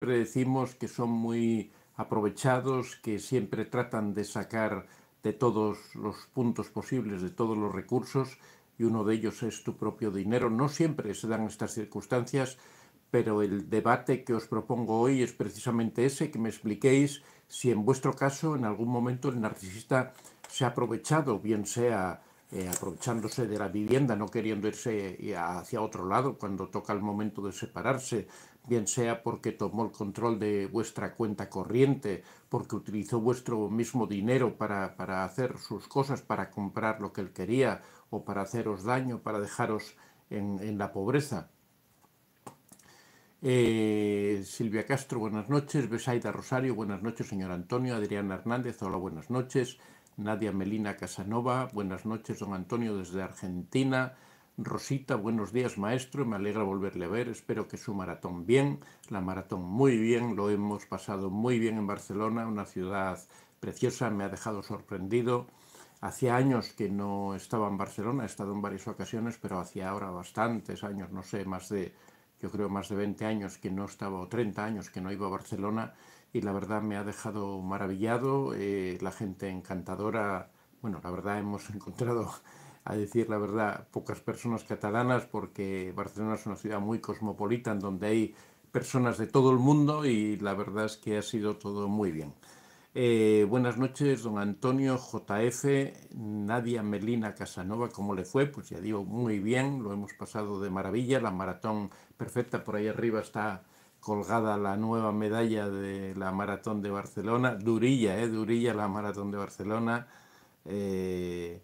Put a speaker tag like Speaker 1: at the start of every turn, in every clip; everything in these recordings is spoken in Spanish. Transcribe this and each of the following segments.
Speaker 1: decimos que son muy aprovechados, que siempre tratan de sacar de todos los puntos posibles, de todos los recursos, y uno de ellos es tu propio dinero. No siempre se dan estas circunstancias, pero el debate que os propongo hoy es precisamente ese, que me expliquéis si en vuestro caso en algún momento el narcisista se ha aprovechado, bien sea aprovechándose de la vivienda, no queriendo irse hacia otro lado cuando toca el momento de separarse, bien sea porque tomó el control de vuestra cuenta corriente, porque utilizó vuestro mismo dinero para hacer sus cosas, para comprar lo que él quería, o para haceros daño, para dejaros en la pobreza. Silvia Castro, buenas noches. Besaida Rosario, buenas noches. Señor Antonio. Adriana Hernández, hola, buenas noches. Nadia Melina Casanova, buenas noches. Don Antonio desde Argentina. Rosita, buenos días, maestro. Me alegra volverle a ver. Espero que su maratón bien. La maratón muy bien. Lo hemos pasado muy bien en Barcelona, una ciudad preciosa. Me ha dejado sorprendido. Hacía años que no estaba en Barcelona. He estado en varias ocasiones, pero hacía ahora bastantes años, no sé, yo creo más de 20 años que no estaba, o 30 años que no iba a Barcelona, y la verdad me ha dejado maravillado, la gente encantadora. Bueno, la verdad hemos encontrado, a decir la verdad, pocas personas catalanas, porque Barcelona es una ciudad muy cosmopolita en donde hay personas de todo el mundo, y la verdad es que ha sido todo muy bien. Buenas noches, don Antonio JF, Nadia Melina Casanova, ¿cómo le fue? Pues ya digo, muy bien, lo hemos pasado de maravilla, la maratón perfecta. Por ahí arriba está colgada la nueva medalla de la maratón de Barcelona, durilla, durilla la maratón de Barcelona. Eh,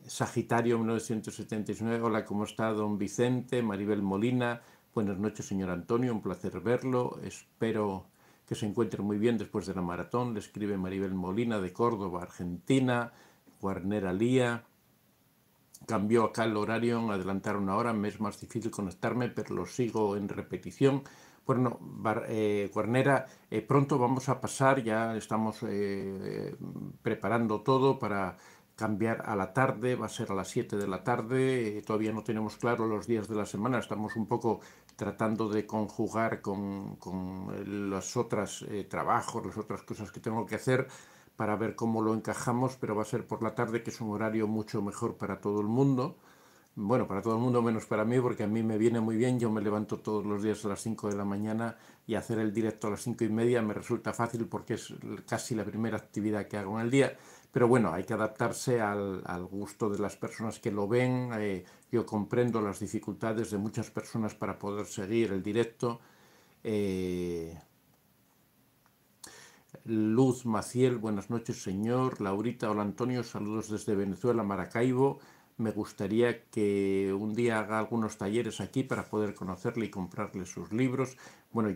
Speaker 1: Sagitario 1979, hola, ¿cómo está don Vicente? Maribel Molina, buenas noches, señor Antonio, un placer verlo, espero que se encuentre muy bien después de la maratón. Le escribe Maribel Molina de Córdoba, Argentina. Guarnera Lía, cambió acá el horario, adelantar una hora, me es más difícil conectarme, pero lo sigo en repetición. Bueno, Guarnera, pronto vamos a pasar, ya estamos preparando todo para cambiar a la tarde, va a ser a las 7 de la tarde, todavía no tenemos claro los días de la semana, estamos un poco tratando de conjugar con los otros trabajos, las otras cosas que tengo que hacer, para ver cómo lo encajamos, pero va a ser por la tarde, que es un horario mucho mejor para todo el mundo. Bueno, para todo el mundo menos para mí, porque a mí me viene muy bien. Yo me levanto todos los días a las 5 de la mañana, y hacer el directo a las 5:30 me resulta fácil porque es casi la primera actividad que hago en el día. Pero bueno, hay que adaptarse al gusto de las personas que lo ven. Yo comprendo las dificultades de muchas personas para poder seguir el directo. Eh, Luz Maciel, buenas noches, señor. Laurita, hola Antonio, saludos desde Venezuela, Maracaibo. Me gustaría que un día haga algunos talleres aquí para poder conocerle y comprarle sus libros. Bueno,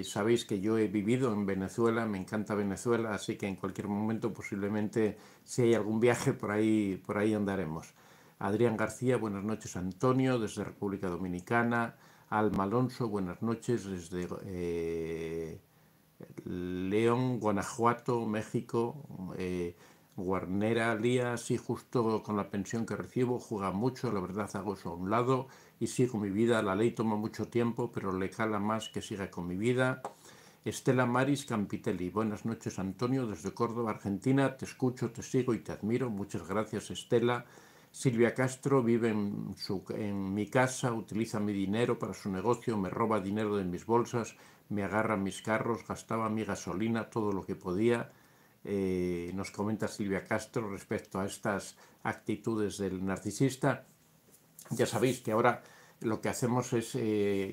Speaker 1: sabéis que yo he vivido en Venezuela, me encanta Venezuela, así que en cualquier momento, posiblemente, si hay algún viaje, por ahí andaremos. Adrián García, buenas noches, Antonio, desde República Dominicana. Alma Alonso, buenas noches, desde León, Guanajuato, México. Guarnera Lía, sí, justo con la pensión que recibo, juega mucho, la verdad hago eso a un lado y sigo mi vida. La ley toma mucho tiempo, pero le cala más que siga con mi vida. Estela Maris Campitelli, buenas noches Antonio, desde Córdoba, Argentina, te escucho, te sigo y te admiro, muchas gracias Estela. Silvia Castro vive en mi casa, utiliza mi dinero para su negocio, me roba dinero de mis bolsas, me agarra mis carros, gastaba mi gasolina, todo lo que podía. Nos comenta Silvia Castro respecto a estas actitudes del narcisista. Ya sabéis que ahora lo que hacemos es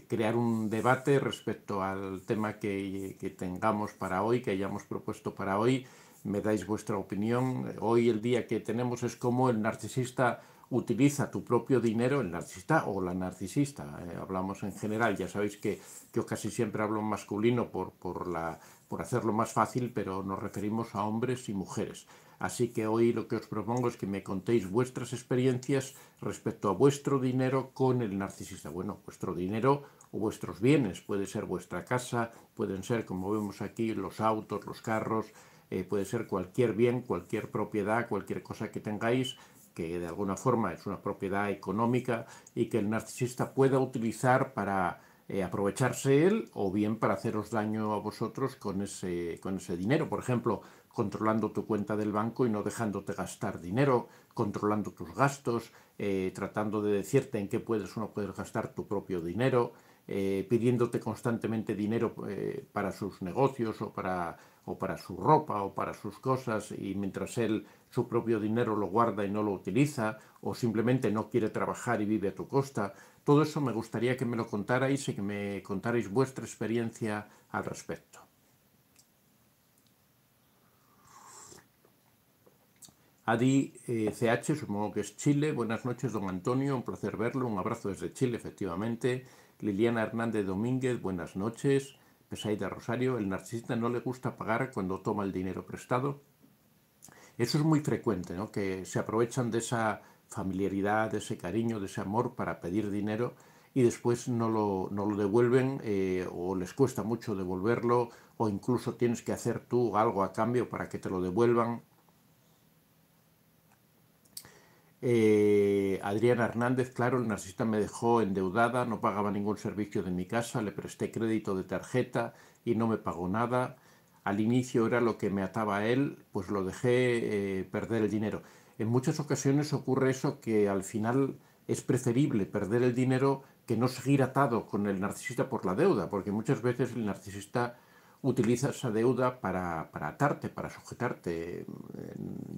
Speaker 1: crear un debate respecto al tema que tengamos para hoy, que hayamos propuesto para hoy. Me dais vuestra opinión. Hoy el día que tenemos es cómo el narcisista utiliza tu propio dinero, el narcisista o la narcisista. Hablamos en general, ya sabéis que yo casi siempre hablo en masculino por hacerlo más fácil, pero nos referimos a hombres y mujeres. Así que hoy lo que os propongo es que me contéis vuestras experiencias respecto a vuestro dinero con el narcisista. Bueno, vuestro dinero o vuestros bienes, puede ser vuestra casa, pueden ser, como vemos aquí, los autos, los carros, puede ser cualquier bien, cualquier propiedad, cualquier cosa que tengáis, que de alguna forma es una propiedad económica y que el narcisista pueda utilizar para aprovecharse él, o bien para haceros daño a vosotros con ese dinero. Por ejemplo, controlando tu cuenta del banco y no dejándote gastar dinero, controlando tus gastos, tratando de decirte en qué puedes o no puedes gastar tu propio dinero, pidiéndote constantemente dinero para sus negocios o para su ropa o para sus cosas, y mientras él su propio dinero lo guarda y no lo utiliza, o simplemente no quiere trabajar y vive a tu costa. Todo eso me gustaría que me lo contarais y que me contarais vuestra experiencia al respecto. Adi CH, supongo que es Chile. Buenas noches, don Antonio, un placer verlo, un abrazo desde Chile, efectivamente. Liliana Hernández Domínguez, buenas noches. Pesaida Rosario, el narcisista no le gusta pagar cuando toma el dinero prestado. Eso es muy frecuente, ¿no? Que se aprovechan de esa familiaridad, de ese cariño, de ese amor para pedir dinero y después no lo devuelven, o les cuesta mucho devolverlo, o incluso tienes que hacer tú algo a cambio para que te lo devuelvan. Adriana Hernández, claro, el narcisista me dejó endeudada, no pagaba ningún servicio de mi casa, le presté crédito de tarjeta y no me pagó nada. Al inicio era lo que me ataba a él, pues lo dejé perder el dinero. En muchas ocasiones ocurre eso, que al final es preferible perder el dinero que no seguir atado con el narcisista por la deuda, porque muchas veces el narcisista utiliza esa deuda para atarte, para sujetarte.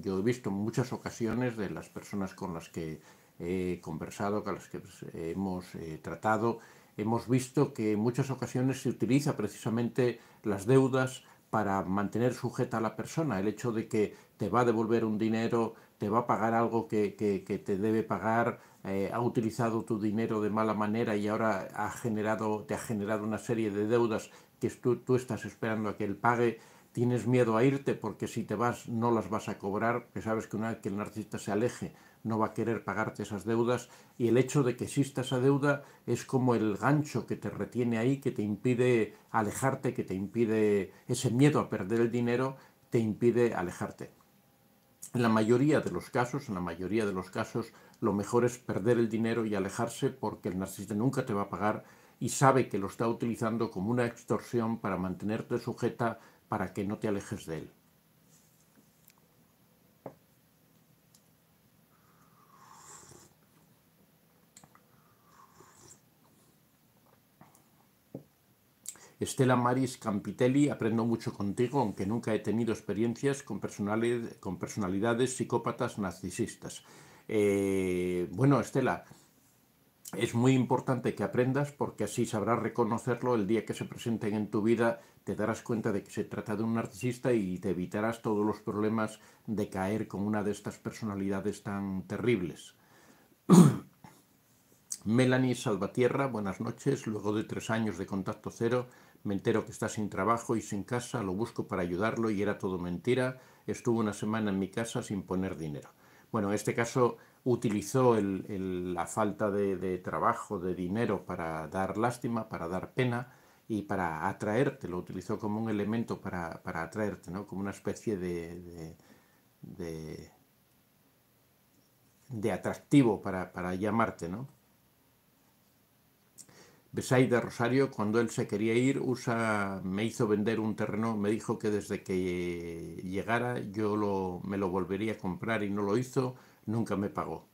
Speaker 1: Yo he visto muchas ocasiones de las personas con las que he conversado, con las que hemos tratado, hemos visto que en muchas ocasiones se utiliza precisamente las deudas para mantener sujeta a la persona. El hecho de que te va a devolver un dinero, te va a pagar algo que te debe pagar, ha utilizado tu dinero de mala manera y ahora te ha generado una serie de deudas que tú estás esperando a que él pague. Tienes miedo a irte porque si te vas no las vas a cobrar, que sabes que una vez que el narcisista se aleje no va a querer pagarte esas deudas, y el hecho de que exista esa deuda es como el gancho que te retiene ahí, que te impide alejarte, que te impide, ese miedo a perder el dinero te impide alejarte. En la mayoría de los casos, lo mejor es perder el dinero y alejarse, porque el narcisista nunca te va a pagar y sabe que lo está utilizando como una extorsión para mantenerte sujeta, para que no te alejes de él. Estela Maris Campitelli, aprendo mucho contigo, aunque nunca he tenido experiencias con personalidades psicópatas narcisistas. Bueno, Estela, es muy importante que aprendas, porque así sabrás reconocerlo el día que se presenten en tu vida. Te darás cuenta de que se trata de un narcisista y te evitarás todos los problemas de caer con una de estas personalidades tan terribles. Melanie Salvatierra, buenas noches. Luego de 3 años de contacto cero, me entero que está sin trabajo y sin casa, lo busco para ayudarlo y era todo mentira. Estuvo una semana en mi casa sin poner dinero. Bueno, en este caso utilizó la falta de trabajo, de dinero, para dar lástima, para dar pena y para atraerte. Lo utilizó como un elemento para atraerte, ¿no? Como una especie de atractivo para llamarte, ¿no? Besaida Rosario, cuando él se quería ir, me hizo vender un terreno, me dijo que desde que llegara me lo volvería a comprar y no lo hizo, nunca me pagó.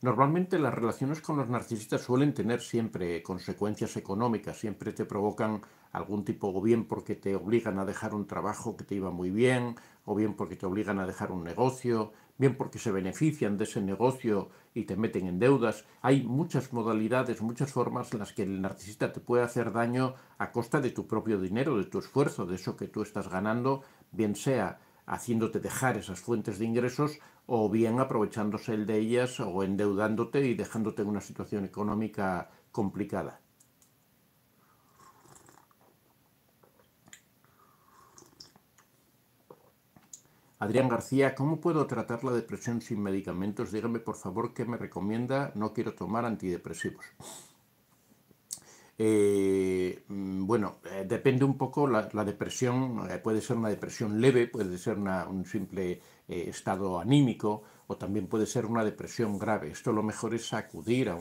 Speaker 1: Normalmente las relaciones con los narcisistas suelen tener siempre consecuencias económicas, siempre te provocan algún tipo, o bien porque te obligan a dejar un trabajo que te iba muy bien, o bien porque te obligan a dejar un negocio, bien porque se benefician de ese negocio y te meten en deudas. Hay muchas modalidades, muchas formas en las que el narcisista te puede hacer daño a costa de tu propio dinero, de tu esfuerzo, de eso que tú estás ganando, bien sea haciéndote dejar esas fuentes de ingresos, o bien aprovechándose él de ellas, o endeudándote y dejándote en una situación económica complicada. Adrián García, ¿cómo puedo tratar la depresión sin medicamentos? Dígame, por favor, qué me recomienda. No quiero tomar antidepresivos. Bueno, depende un poco. La depresión puede ser una depresión leve, puede ser un simple estado anímico, o también puede ser una depresión grave. Esto lo mejor es acudir a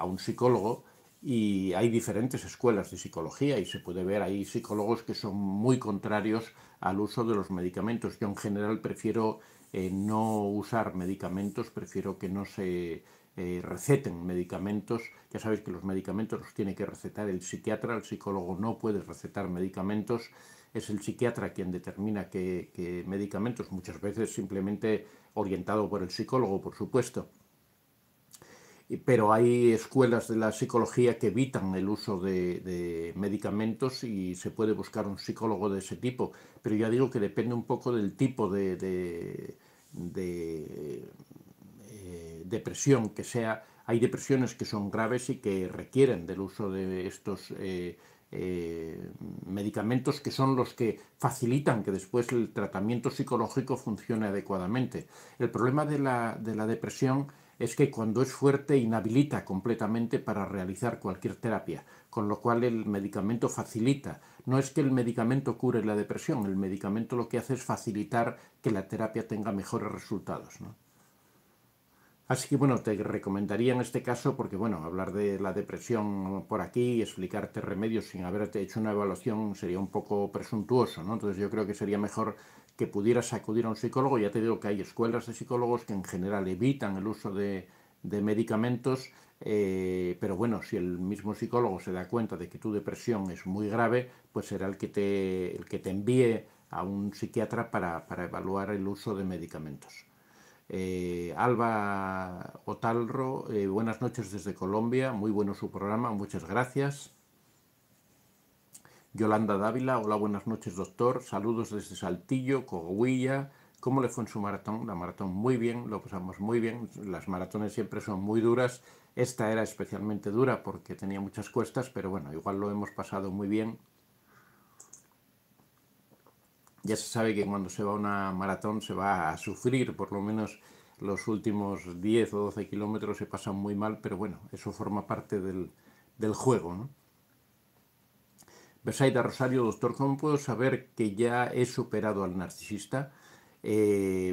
Speaker 1: un psicólogo Y hay diferentes escuelas de psicología y se puede ver, hay psicólogos que son muy contrarios al uso de los medicamentos. Yo en general prefiero no usar medicamentos, prefiero que no se receten medicamentos. Ya sabéis que los medicamentos los tiene que recetar el psiquiatra, el psicólogo no puede recetar medicamentos, es el psiquiatra quien determina qué medicamentos, muchas veces simplemente orientado por el psicólogo, por supuesto. Pero hay escuelas de la psicología que evitan el uso de medicamentos y se puede buscar un psicólogo de ese tipo. Pero ya digo que depende un poco del tipo de depresión que sea. Hay depresiones que son graves y que requieren del uso de estos medicamentos, que son los que facilitan que después el tratamiento psicológico funcione adecuadamente. El problema de la depresión es que cuando es fuerte inhabilita completamente para realizar cualquier terapia, con lo cual el medicamento facilita. No es que el medicamento cure la depresión, el medicamento lo que hace es facilitar que la terapia tenga mejores resultados, ¿no? Así que bueno, te recomendaría en este caso, porque bueno, hablar de la depresión por aquí y explicarte remedios sin haberte hecho una evaluación sería un poco presuntuoso, ¿no? Entonces yo creo que sería mejor que pudieras acudir a un psicólogo. Ya te digo que hay escuelas de psicólogos que en general evitan el uso de medicamentos, pero bueno, si el mismo psicólogo se da cuenta de que tu depresión es muy grave, pues será el que te envíe a un psiquiatra para evaluar el uso de medicamentos. Alba Otalro, buenas noches desde Colombia, muy bueno su programa, muchas gracias. Yolanda Dávila, hola, buenas noches doctor, saludos desde Saltillo, Coahuila. ¿Cómo le fue en su maratón? La maratón muy bien, lo pasamos muy bien, las maratones siempre son muy duras, esta era especialmente dura porque tenía muchas cuestas, pero bueno, igual lo hemos pasado muy bien. Ya se sabe que cuando se va a una maratón se va a sufrir, por lo menos los últimos 10 o 12 kilómetros se pasan muy mal, pero bueno, eso forma parte del juego, ¿no? Besaida Rosario, doctor, ¿cómo puedo saber que ya he superado al narcisista?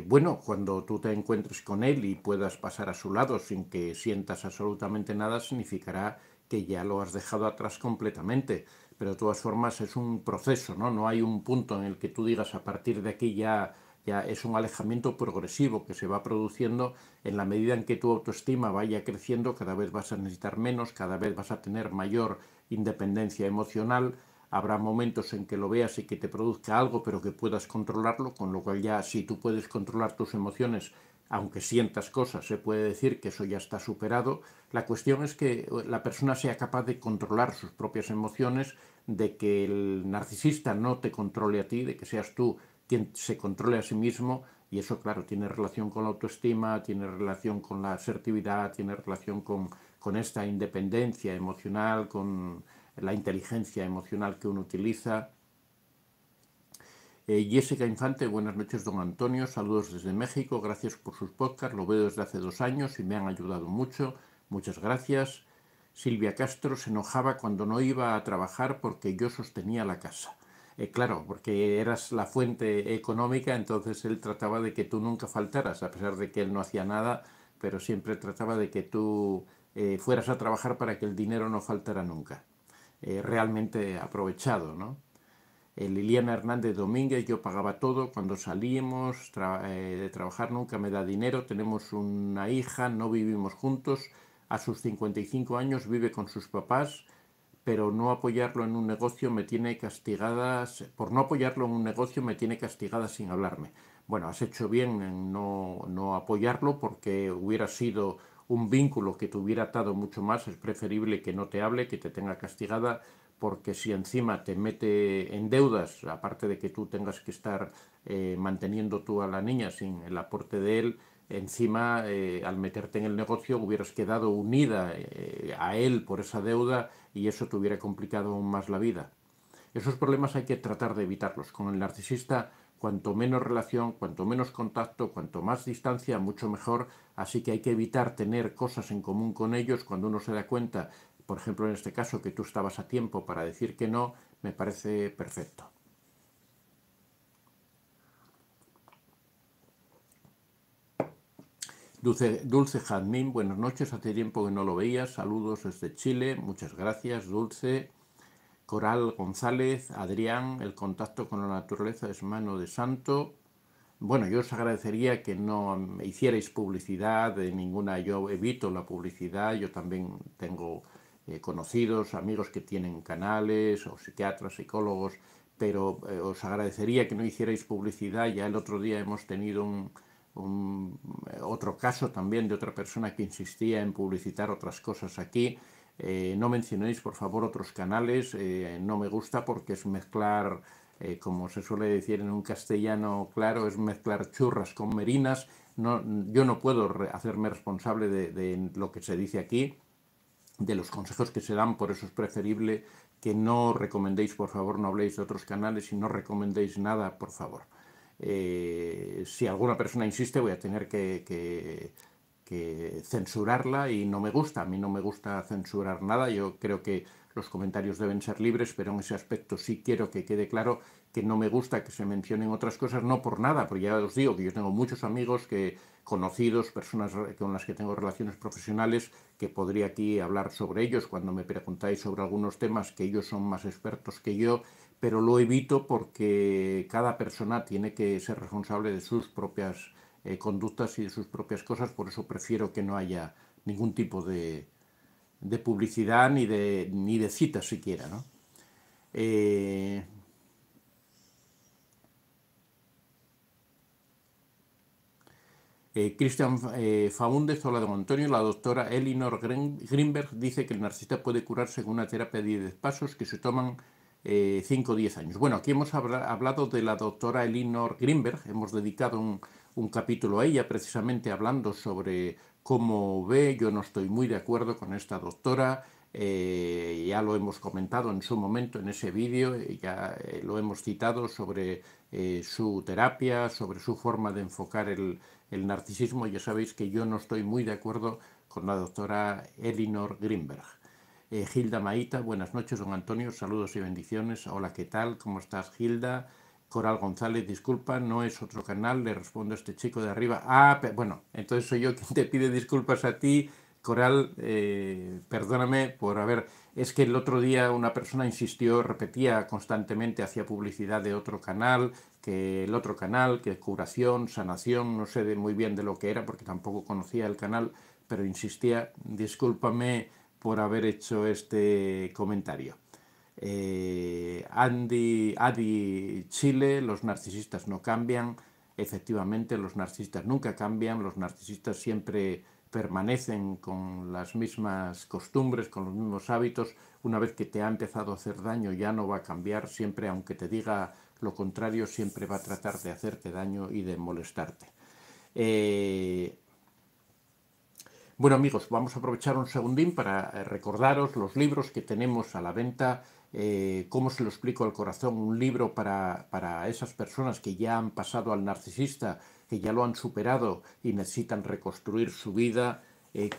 Speaker 1: Bueno, cuando tú te encuentres con él y puedas pasar a su lado sin que sientas absolutamente nada, significará que ya lo has dejado atrás completamente. Pero de todas formas es un proceso, ¿no? No hay un punto en el que tú digas a partir de aquí ya es un alejamiento progresivo que se va produciendo en la medida en que tu autoestima vaya creciendo, cada vez vas a necesitar menos, cada vez vas a tener mayor independencia emocional. Habrá momentos en que lo veas y que te produzca algo, pero que puedas controlarlo, con lo cual ya si tú puedes controlar tus emociones, aunque sientas cosas, se puede decir que eso ya está superado. La cuestión es que la persona sea capaz de controlar sus propias emociones, de que el narcisista no te controle a ti, de que seas tú quien se controle a sí mismo, y eso, claro, tiene relación con la autoestima, tiene relación con la asertividad, tiene relación con esta independencia emocional, con la inteligencia emocional que uno utiliza. Jessica Infante, buenas noches don Antonio, saludos desde México, gracias por sus podcasts, lo veo desde hace 2 años y me han ayudado mucho, muchas gracias. Silvia Castro se enojaba cuando no iba a trabajar porque yo sostenía la casa. Claro, porque eras la fuente económica, entonces él trataba de que tú nunca faltaras, a pesar de que él no hacía nada, pero siempre trataba de que tú fueras a trabajar para que el dinero no faltara nunca. Realmente aprovechado, ¿no? Liliana Hernández Domínguez, yo pagaba todo cuando salíamos de trabajar, nunca me da dinero, tenemos una hija, no vivimos juntos, a sus 55 años vive con sus papás, pero no apoyarlo en un negocio me tiene castigada, por no apoyarlo en un negocio me tiene castigada sin hablarme. Bueno, has hecho bien en no apoyarlo porque hubiera sido un vínculo que te hubiera atado mucho más, es preferible que no te hable, que te tenga castigada, porque si encima te mete en deudas, aparte de que tú tengas que estar manteniendo tú a la niña sin el aporte de él, encima al meterte en el negocio hubieras quedado unida a él por esa deuda y eso te hubiera complicado aún más la vida. Esos problemas hay que tratar de evitarlos. Con el narcisista, cuanto menos relación, cuanto menos contacto, cuanto más distancia, mucho mejor. Así que hay que evitar tener cosas en común con ellos. Cuando uno se da cuenta, por ejemplo en este caso, que tú estabas a tiempo para decir que no, me parece perfecto. Dulce Jazmín, buenas noches, hace tiempo que no lo veía, saludos desde Chile, muchas gracias, Dulce. Coral González, Adrián, el contacto con la naturaleza es mano de santo. Bueno, yo os agradecería que no me hicierais publicidad de ninguna, yo evito la publicidad, yo también tengo conocidos, amigos que tienen canales, o psiquiatras, psicólogos, pero os agradecería que no hicierais publicidad. Ya el otro día hemos tenido otro caso también de otra persona que insistía en publicitar otras cosas aquí. No mencionéis, por favor, otros canales, no me gusta porque es mezclar, como se suele decir en un castellano claro, es mezclar churras con merinas. No, yo no puedo hacerme responsable de lo que se dice aquí, de los consejos que se dan, por eso es preferible que no recomendéis, por favor, no habléis de otros canales y no recomendéis nada, por favor. Si alguna persona insiste, voy a tener que censurarla y no me gusta. A mí no me gusta censurar nada. Yo creo que los comentarios deben ser libres, pero en ese aspecto sí quiero que quede claro que no me gusta que se mencionen otras cosas, no por nada, porque ya os digo que yo tengo muchos amigos conocidos, personas con las que tengo relaciones profesionales, que podría aquí hablar sobre ellos cuando me preguntáis sobre algunos temas que ellos son más expertos que yo, pero lo evito porque cada persona tiene que ser responsable de sus propias conductas y de sus propias cosas, por eso prefiero que no haya ningún tipo de publicidad ni de citas siquiera, ¿no? Christian Faúndez, hola don Antonio, la doctora Elinor Greenberg dice que el narcisista puede curarse con una terapia de 10 pasos que se toman 5 o 10 años. Bueno, aquí hemos hablado de la doctora Elinor Greenberg, hemos dedicado un capítulo a ella precisamente hablando sobre cómo ve. Yo no estoy muy de acuerdo con esta doctora, ya lo hemos comentado en su momento en ese vídeo, ya lo hemos citado sobre su terapia, sobre su forma de enfocar el narcisismo. Ya sabéis que yo no estoy muy de acuerdo con la doctora Elinor Greenberg. Gilda Maíta, buenas noches, don Antonio, saludos y bendiciones. Hola, ¿qué tal? ¿Cómo estás, Gilda? Coral González, disculpa, no es otro canal, le respondo a este chico de arriba. Bueno, entonces soy yo quien te pide disculpas a ti. Coral, perdóname por haber... Es que el otro día una persona insistió, repetía constantemente, hacía publicidad de otro canal, que el otro canal, que curación, sanación, no sé muy bien de lo que era, porque tampoco conocía el canal, pero insistía, discúlpame por haber hecho este comentario. Adi Chile, los narcisistas no cambian. Efectivamente, los narcisistas nunca cambian, los narcisistas siempre permanecen con las mismas costumbres, con los mismos hábitos. Una vez que te ha empezado a hacer daño ya no va a cambiar, siempre, aunque te diga lo contrario, siempre va a tratar de hacerte daño y de molestarte. Bueno, amigos, vamos a aprovechar un segundín para recordaros los libros que tenemos a la venta. ¿Cómo se lo explico al corazón? Un libro para esas personas que ya han pasado al narcisista, que ya lo han superado y necesitan reconstruir su vida.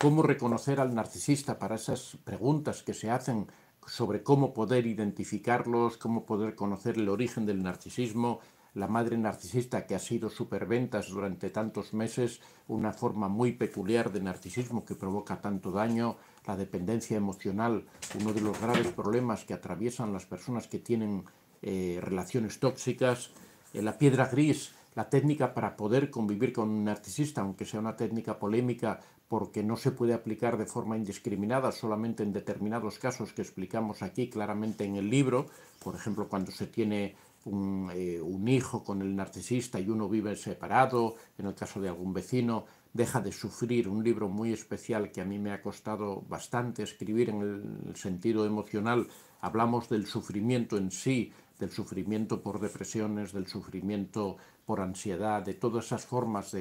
Speaker 1: ¿Cómo reconocer al narcisista? Para esas preguntas que se hacen sobre cómo poder identificarlos, cómo poder conocer el origen del narcisismo. La madre narcisista, que ha sido superventas durante tantos meses, una forma muy peculiar de narcisismo que provoca tanto daño, la dependencia emocional, uno de los graves problemas que atraviesan las personas que tienen relaciones tóxicas, la piedra gris, la técnica para poder convivir con un narcisista, aunque sea una técnica polémica porque no se puede aplicar de forma indiscriminada, solamente en determinados casos que explicamos aquí claramente en el libro, por ejemplo, cuando se tiene un hijo con el narcisista y uno vive separado, en el caso de algún vecino, deja de sufrir. Un libro muy especial que a mí me ha costado bastante escribir en el sentido emocional. Hablamos del sufrimiento en sí, del sufrimiento por depresiones, del sufrimiento por ansiedad, de todas esas formas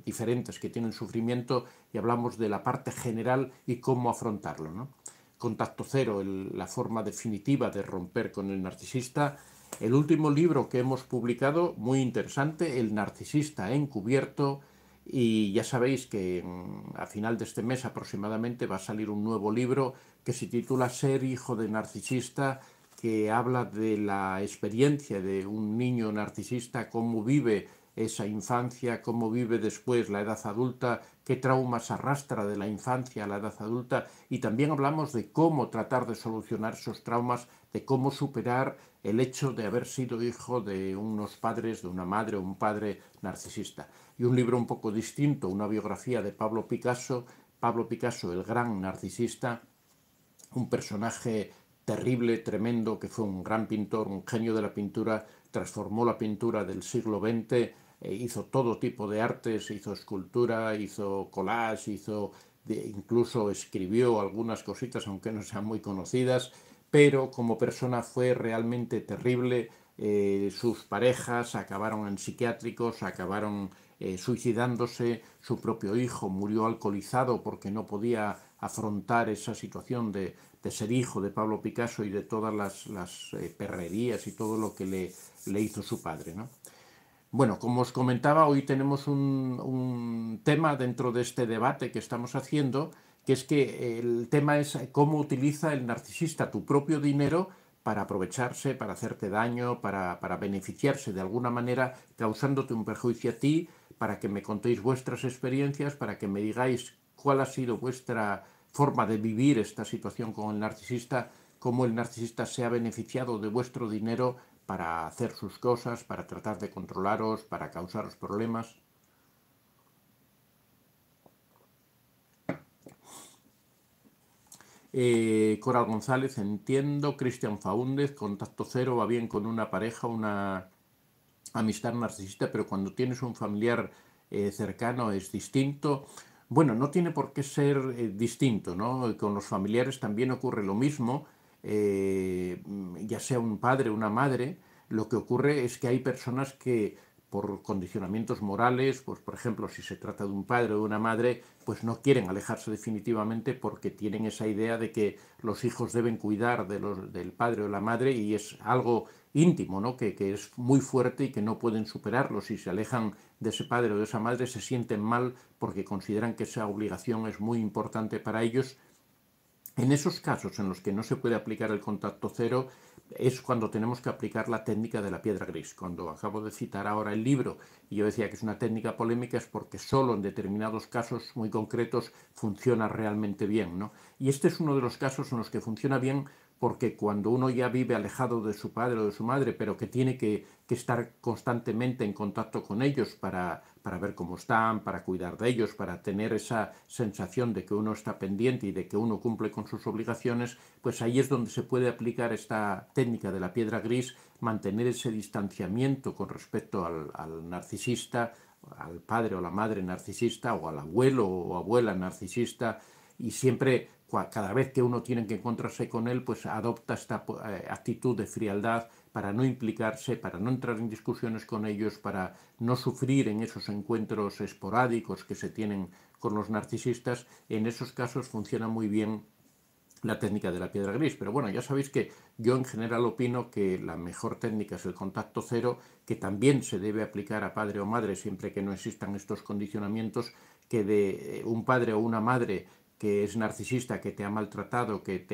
Speaker 1: diferentes que tienen sufrimiento, y hablamos de la parte general y cómo afrontarlo, ¿no? Contacto cero, la forma definitiva de romper con el narcisista. El último libro que hemos publicado, muy interesante, El narcisista encubierto, y ya sabéis que a final de este mes aproximadamente va a salir un nuevo libro que se titula Ser hijo de narcisista, que habla de la experiencia de un niño narcisista, cómo vive esa infancia, cómo vive después la edad adulta, qué traumas arrastra de la infancia a la edad adulta, y también hablamos de cómo tratar de solucionar esos traumas, de cómo superar el hecho de haber sido hijo de unos padres, de una madre o un padre narcisista. Y un libro un poco distinto, una biografía de Pablo Picasso, el gran narcisista, un personaje terrible, tremendo, que fue un gran pintor, un genio de la pintura, transformó la pintura del siglo XX, hizo todo tipo de artes, hizo escultura, hizo collage, incluso escribió algunas cositas, aunque no sean muy conocidas, pero como persona fue realmente terrible. Sus parejas acabaron en psiquiátricos, acabaron suicidándose, su propio hijo murió alcoholizado porque no podía afrontar esa situación de ser hijo de Pablo Picasso y de todas las perrerías y todo lo que le hizo su padre, ¿no? Bueno, como os comentaba, hoy tenemos un tema dentro de este debate que estamos haciendo, que es que el tema es cómo utiliza el narcisista tu propio dinero para aprovecharse, para hacerte daño, para beneficiarse de alguna manera, causándote un perjuicio a ti, para que me contéis vuestras experiencias, para que me digáis cuál ha sido vuestra forma de vivir esta situación con el narcisista, cómo el narcisista se ha beneficiado de vuestro dinero para hacer sus cosas, para tratar de controlaros, para causaros problemas. Coral González, entiendo. Cristian Faúndez, contacto cero, va bien con una pareja, una amistad narcisista, pero cuando tienes un familiar cercano es distinto. Bueno, no tiene por qué ser distinto, ¿no? Con los familiares también ocurre lo mismo, ya sea un padre o una madre. Lo que ocurre es que hay personas que por condicionamientos morales, pues por ejemplo, si se trata de un padre o de una madre, pues no quieren alejarse definitivamente porque tienen esa idea de que los hijos deben cuidar del padre o la madre y es algo íntimo, ¿no? Que es muy fuerte y que no pueden superarlo. Si se alejan de ese padre o de esa madre, se sienten mal porque consideran que esa obligación es muy importante para ellos. En esos casos en los que no se puede aplicar el contacto cero es cuando tenemos que aplicar la técnica de la piedra gris. Cuando acabo de citar ahora el libro y yo decía que es una técnica polémica es porque solo en determinados casos muy concretos funciona realmente bien, ¿no? Y este es uno de los casos en los que funciona bien porque cuando uno ya vive alejado de su padre o de su madre, pero que tiene que estar constantemente en contacto con ellos para ver cómo están, para cuidar de ellos, para tener esa sensación de que uno está pendiente y de que uno cumple con sus obligaciones, pues ahí es donde se puede aplicar esta técnica de la piedra gris, mantener ese distanciamiento con respecto al narcisista, al padre o la madre narcisista, o al abuelo o abuela narcisista, y siempre, cada vez que uno tiene que encontrarse con él, pues adopta esta actitud de frialdad para no implicarse, para no entrar en discusiones con ellos, para no sufrir en esos encuentros esporádicos que se tienen con los narcisistas. En esos casos funciona muy bien la técnica de la piedra gris. Pero bueno, ya sabéis que yo en general opino que la mejor técnica es el contacto cero, que también se debe aplicar a padre o madre siempre que no existan estos condicionamientos, que de un padre o una madre que es narcisista, que te ha maltratado, que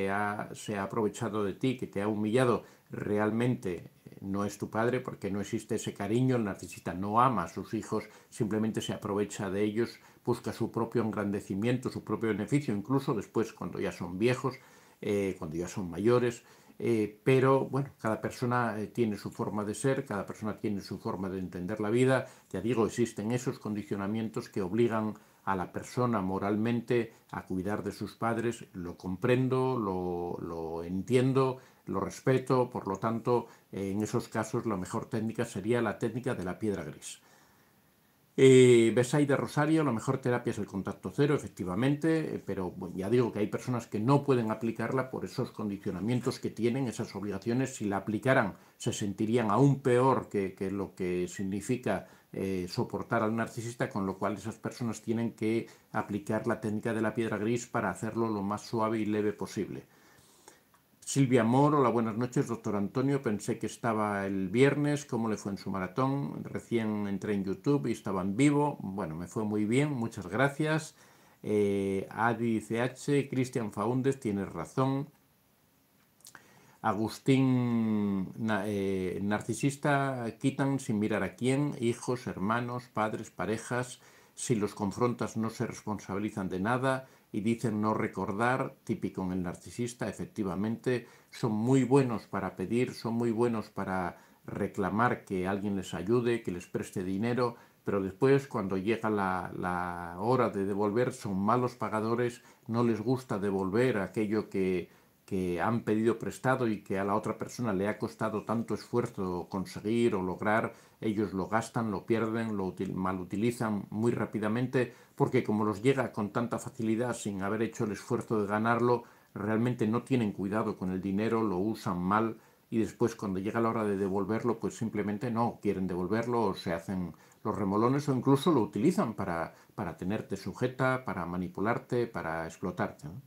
Speaker 1: se ha aprovechado de ti, que te ha humillado, realmente no es tu padre porque no existe ese cariño. El narcisista no ama a sus hijos, simplemente se aprovecha de ellos, busca su propio engrandecimiento, su propio beneficio, incluso después cuando ya son viejos, cuando ya son mayores. Pero bueno, cada persona tiene su forma de ser, cada persona tiene su forma de entender la vida. Ya digo, existen esos condicionamientos que obligan a la persona moralmente a cuidar de sus padres. Lo comprendo, lo entiendo, lo respeto. Por lo tanto, en esos casos la mejor técnica sería la técnica de la piedra gris. Besaida Rosario, la mejor terapia es el contacto cero, efectivamente, pero bueno, ya digo que hay personas que no pueden aplicarla por esos condicionamientos que tienen, esas obligaciones. Si la aplicaran, se sentirían aún peor que lo que significa soportar al narcisista, con lo cual esas personas tienen que aplicar la técnica de la piedra gris para hacerlo lo más suave y leve posible. Silvia Moro, hola, buenas noches, doctor Antonio. Pensé que estaba el viernes, ¿cómo le fue en su maratón? Recién entré en YouTube y estaba en vivo. Bueno, me fue muy bien, muchas gracias. Adi CH, Cristian Faúndez, tienes razón. Agustín, narcisista, quitan sin mirar a quién, hijos, hermanos, padres, parejas. Si los confrontas no se responsabilizan de nada y dicen no recordar, típico en el narcisista. Efectivamente, son muy buenos para pedir, son muy buenos para reclamar que alguien les ayude, que les preste dinero, pero después cuando llega la hora de devolver son malos pagadores, no les gusta devolver aquello que han pedido prestado y que a la otra persona le ha costado tanto esfuerzo conseguir o lograr. Ellos lo gastan, lo pierden, lo malutilizan muy rápidamente, porque como los llega con tanta facilidad sin haber hecho el esfuerzo de ganarlo, realmente no tienen cuidado con el dinero, lo usan mal, y después cuando llega la hora de devolverlo, pues simplemente no quieren devolverlo, o se hacen los remolones, o incluso lo utilizan para tenerte sujeta, para manipularte, para explotarte, ¿no?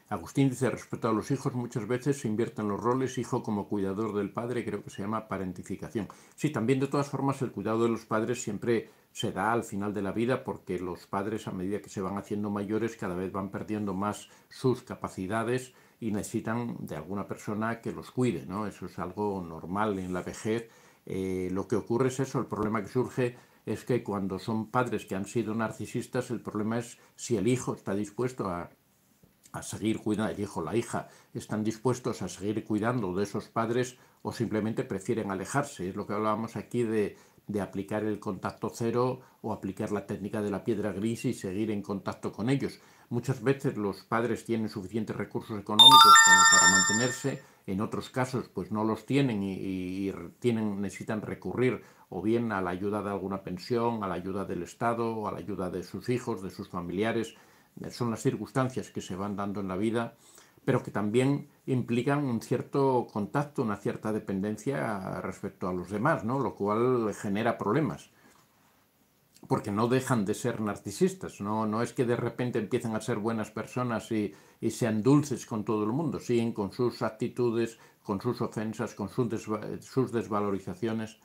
Speaker 1: Agustín dice, respecto a los hijos, muchas veces se invierten los roles, hijo como cuidador del padre, creo que se llama parentificación. Sí, también de todas formas el cuidado de los padres siempre se da al final de la vida, porque los padres, a medida que se van haciendo mayores, cada vez van perdiendo más sus capacidades y necesitan de alguna persona que los cuide, ¿no? Eso es algo normal en la vejez. Lo que ocurre es eso, el problema que surge es que cuando son padres que han sido narcisistas, el problema es si el hijo está dispuesto a seguir cuidando, el hijo o la hija están dispuestos a seguir cuidando de esos padres o simplemente prefieren alejarse. Es lo que hablábamos aquí de aplicar el contacto cero o aplicar la técnica de la piedra gris y seguir en contacto con ellos. Muchas veces los padres tienen suficientes recursos económicos como para mantenerse, en otros casos pues no los tienen y necesitan recurrir o bien a la ayuda de alguna pensión, a la ayuda del Estado, o a la ayuda de sus hijos, de sus familiares. Son las circunstancias que se van dando en la vida, pero que también implican un cierto contacto, una cierta dependencia respecto a los demás, ¿no? Lo cual genera problemas, porque no dejan de ser narcisistas, no es que de repente empiecen a ser buenas personas y sean dulces con todo el mundo, siguen con sus actitudes, con sus ofensas, con sus desvalorizaciones.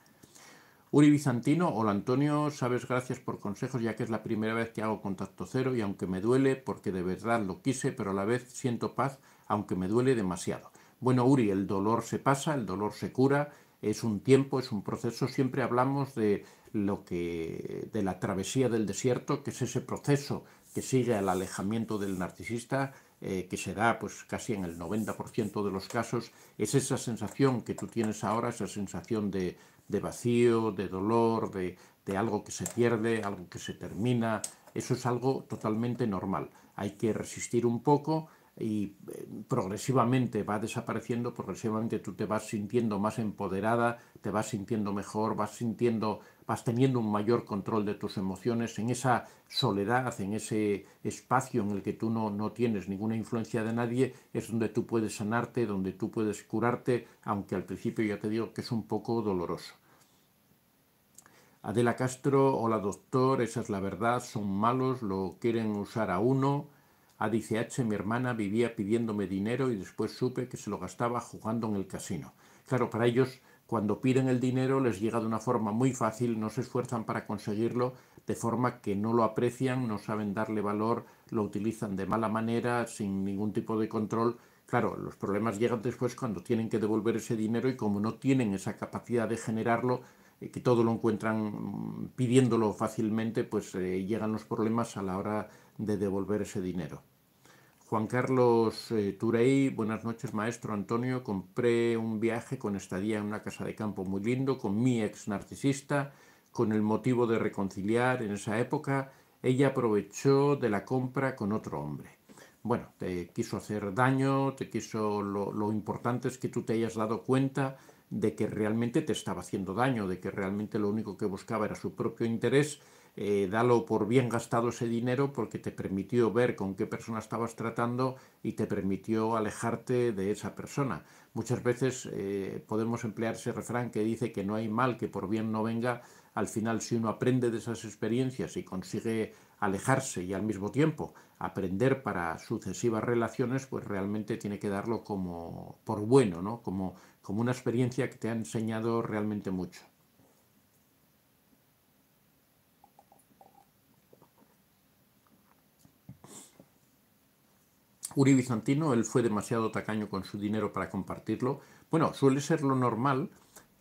Speaker 1: Uri Bizantino, hola Antonio, sabes, gracias por consejos, ya que es la primera vez que hago contacto cero y aunque me duele, porque de verdad lo quise, pero a la vez siento paz, aunque me duele demasiado. Bueno, Uri, el dolor se pasa, el dolor se cura, es un tiempo, es un proceso. Siempre hablamos de de la travesía del desierto, que es ese proceso que sigue al alejamiento del narcisista, que se da pues casi en el 90% de los casos. Es esa sensación que tú tienes ahora, esa sensación de vacío, de dolor, de algo que se pierde, algo que se termina. Eso es algo totalmente normal. Hay que resistir un poco y progresivamente va desapareciendo, progresivamente tú te vas sintiendo más empoderada, te vas sintiendo mejor, vas teniendo un mayor control de tus emociones. En esa soledad, en ese espacio en el que tú no tienes ninguna influencia de nadie, es donde tú puedes sanarte, donde tú puedes curarte, aunque al principio ya te digo que es un poco doloroso. Adela Castro, hola doctor, esa es la verdad, son malos, lo quieren usar a uno. Adice H, mi hermana vivía pidiéndome dinero y después supe que se lo gastaba jugando en el casino. Claro, para ellos cuando piden el dinero les llega de una forma muy fácil, no se esfuerzan para conseguirlo, de forma que no lo aprecian, no saben darle valor, lo utilizan de mala manera, sin ningún tipo de control. Claro, los problemas llegan después cuando tienen que devolver ese dinero y como no tienen esa capacidad de generarlo, que todo lo encuentran pidiéndolo fácilmente, pues llegan los problemas a la hora de devolver ese dinero. Juan Carlos Turey, buenas noches maestro Antonio, compré un viaje con estadía en una casa de campo muy lindo con mi ex narcisista, con el motivo de reconciliar en esa época, ella aprovechó de la compra con otro hombre. Bueno, te quiso hacer daño, lo importante es que tú te hayas dado cuenta de que realmente te estaba haciendo daño, de que realmente lo único que buscaba era su propio interés. Dalo por bien gastado ese dinero porque te permitió ver con qué persona estabas tratando y te permitió alejarte de esa persona. Muchas veces podemos emplear ese refrán que dice que no hay mal que por bien no venga. Al final, si uno aprende de esas experiencias y consigue alejarse y al mismo tiempo aprender para sucesivas relaciones, pues realmente tiene que darlo como por bueno, ¿no? Como una experiencia que te ha enseñado realmente mucho. Uri Bizantino, él fue demasiado tacaño con su dinero para compartirlo. Bueno, suele ser lo normal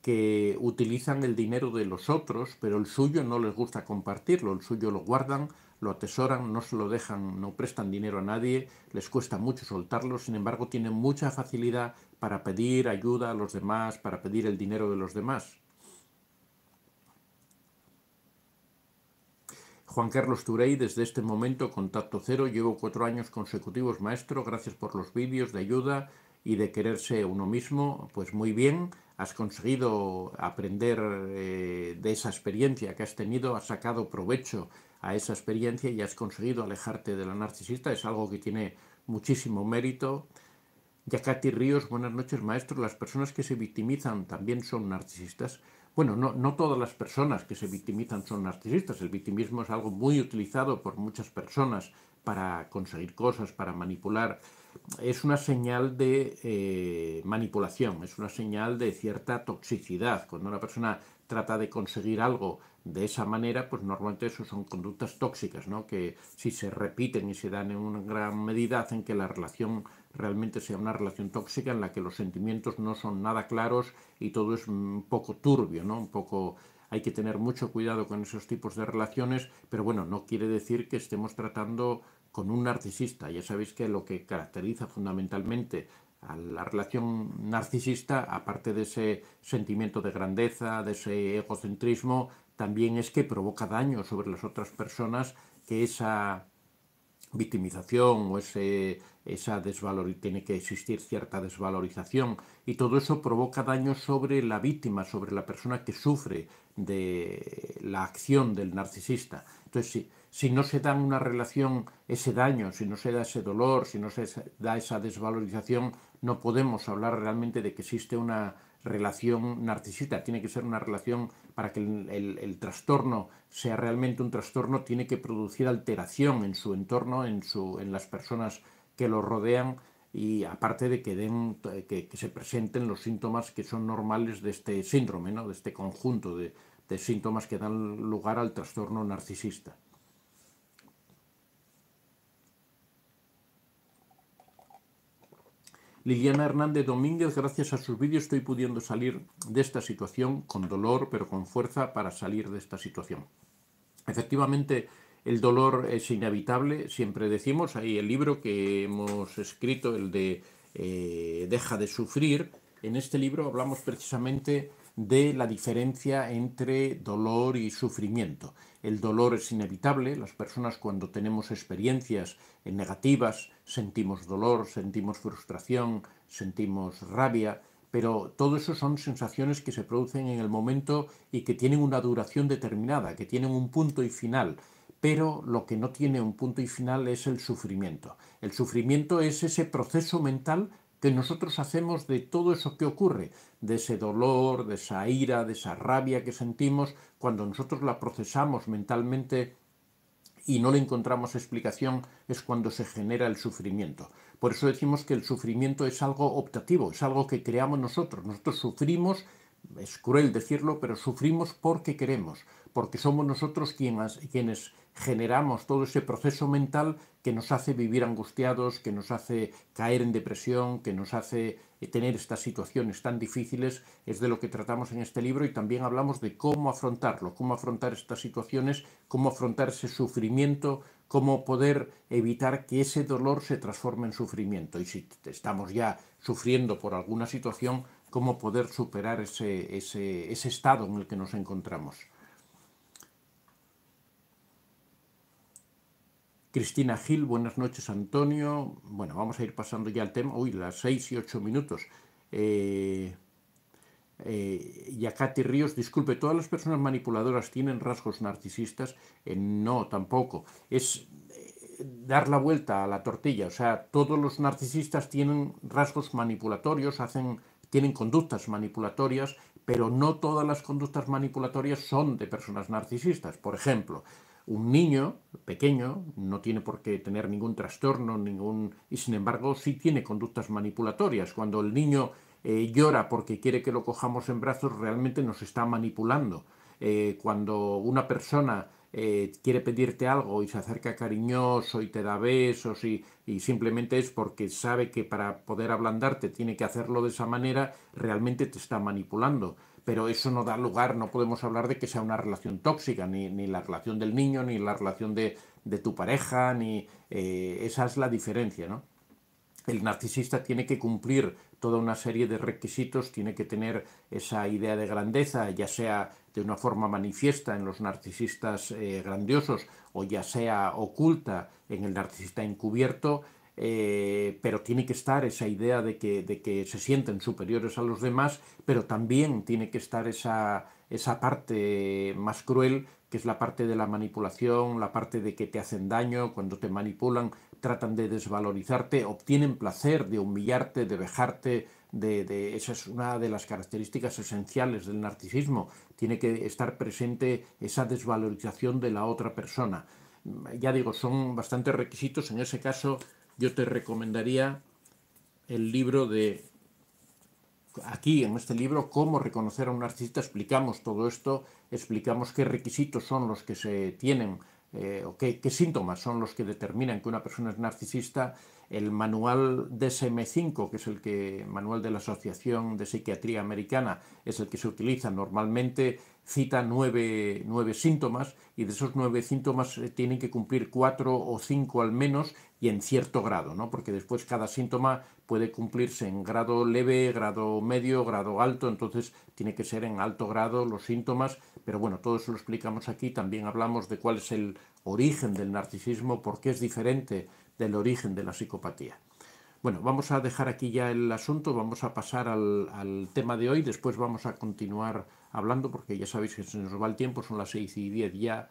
Speaker 1: que utilizan el dinero de los otros, pero el suyo no les gusta compartirlo, el suyo lo guardan, lo atesoran, no se lo dejan, no prestan dinero a nadie, les cuesta mucho soltarlo, sin embargo tienen mucha facilidad para pedir ayuda a los demás, para pedir el dinero de los demás. Juan Carlos Turey, desde este momento, contacto cero, llevo 4 años consecutivos maestro, gracias por los vídeos de ayuda y de quererse uno mismo. Pues muy bien, has conseguido aprender de esa experiencia que has tenido, has sacado provecho a esa experiencia y has conseguido alejarte de la narcisista, es algo que tiene muchísimo mérito. Yakati Ríos, buenas noches maestro, las personas que se victimizan también son narcisistas. Bueno, no todas las personas que se victimizan son narcisistas. El victimismo es algo muy utilizado por muchas personas para conseguir cosas, para manipular. Es una señal de manipulación, es una señal de cierta toxicidad. Cuando una persona trata de conseguir algo de esa manera, pues normalmente eso son conductas tóxicas, ¿no? Que si se repiten y se dan en una gran medida hacen que la relación realmente sea una relación tóxica en la que los sentimientos no son nada claros y todo es un poco turbio, ¿no? Un poco hay que tener mucho cuidado con esos tipos de relaciones, pero bueno, no quiere decir que estemos tratando con un narcisista. Ya sabéis que lo que caracteriza fundamentalmente a la relación narcisista, aparte de ese sentimiento de grandeza, de ese egocentrismo, también es que provoca daño sobre las otras personas, que esa victimización o tiene que existir cierta desvalorización y todo eso provoca daño sobre la víctima, sobre la persona que sufre de la acción del narcisista. Entonces, si no se da en una relación ese daño, si no se da ese dolor, si no se da esa desvalorización, no podemos hablar realmente de que existe una relación narcisista. Tiene que ser una relación para que el trastorno sea realmente un trastorno, tiene que producir alteración en su entorno, en las personas que lo rodean, y aparte de que se presenten los síntomas que son normales de este síndrome, ¿no? De este conjunto de síntomas que dan lugar al trastorno narcisista. Liliana Hernández Domínguez, gracias a sus vídeos estoy pudiendo salir de esta situación con dolor, pero con fuerza para salir de esta situación. Efectivamente, el dolor es inevitable, siempre decimos, ahí el libro que hemos escrito, el de Deja de sufrir, en este libro hablamos precisamente de la diferencia entre dolor y sufrimiento. El dolor es inevitable, las personas cuando tenemos experiencias negativas sentimos dolor, sentimos frustración, sentimos rabia, pero todo eso son sensaciones que se producen en el momento y que tienen una duración determinada, que tienen un punto y final. Pero lo que no tiene un punto y final es el sufrimiento. El sufrimiento es ese proceso mental que nosotros hacemos de todo eso que ocurre, de ese dolor, de esa ira, de esa rabia que sentimos, cuando nosotros la procesamos mentalmente y no le encontramos explicación, es cuando se genera el sufrimiento. Por eso decimos que el sufrimiento es algo optativo, es algo que creamos nosotros. Nosotros sufrimos, es cruel decirlo, pero sufrimos porque queremos, porque somos nosotros quienes generamos todo ese proceso mental que nos hace vivir angustiados, que nos hace caer en depresión, que nos hace tener estas situaciones tan difíciles. Es de lo que tratamos en este libro y también hablamos de cómo afrontarlo, cómo afrontar estas situaciones, cómo afrontar ese sufrimiento, cómo poder evitar que ese dolor se transforme en sufrimiento. Y si estamos ya sufriendo por alguna situación, cómo poder superar ese estado en el que nos encontramos. Cristina Gil, buenas noches Antonio. Bueno, vamos a ir pasando ya al tema. Uy, las 6 y 8 minutos. Yakati Ríos, disculpe, ¿todas las personas manipuladoras tienen rasgos narcisistas? No, tampoco. Es dar la vuelta a la tortilla. O sea, todos los narcisistas tienen rasgos manipulatorios, tienen conductas manipulatorias, pero no todas las conductas manipulatorias son de personas narcisistas. Por ejemplo, un niño pequeño no tiene por qué tener ningún trastorno, y sin embargo sí tiene conductas manipulatorias. Cuando el niño llora porque quiere que lo cojamos en brazos, realmente nos está manipulando. Cuando una persona quiere pedirte algo y se acerca cariñoso y te da besos y simplemente es porque sabe que para poder ablandarte tiene que hacerlo de esa manera, realmente te está manipulando. Pero eso no da lugar, no podemos hablar de que sea una relación tóxica, ni la relación del niño, ni la relación de tu pareja, esa es la diferencia, ¿no? El narcisista tiene que cumplir toda una serie de requisitos, tiene que tener esa idea de grandeza, ya sea de una forma manifiesta en los narcisistas grandiosos o ya sea oculta en el narcisista encubierto, pero tiene que estar esa idea de que se sienten superiores a los demás, pero también tiene que estar esa parte más cruel, que es la parte de la manipulación, la parte de que te hacen daño, cuando te manipulan, tratan de desvalorizarte, obtienen placer de humillarte, de vejarte, esa es una de las características esenciales del narcisismo. Tiene que estar presente esa desvalorización de la otra persona. Ya digo, son bastantes requisitos. En ese caso, yo te recomendaría el libro de... Aquí, en este libro, Cómo reconocer a un narcisista, explicamos todo esto, explicamos qué requisitos son los que se tienen o qué síntomas son los que determinan que una persona es narcisista. El manual DSM-5, que es manual de la Asociación de Psiquiatría Americana, es el que se utiliza normalmente, cita nueve síntomas y de esos 9 síntomas tienen que cumplir 4 o 5 al menos y en cierto grado, ¿no? Porque después cada síntoma puede cumplirse en grado leve, grado medio, grado alto, entonces tiene que ser en alto grado los síntomas, pero bueno, todo eso lo explicamos aquí. También hablamos de cuál es el origen del narcisismo, por qué es diferente del origen de la psicopatía. Bueno, vamos a dejar aquí ya el asunto, vamos a pasar al tema de hoy, después vamos a continuar hablando porque ya sabéis que se nos va el tiempo, son las 6:10 ya.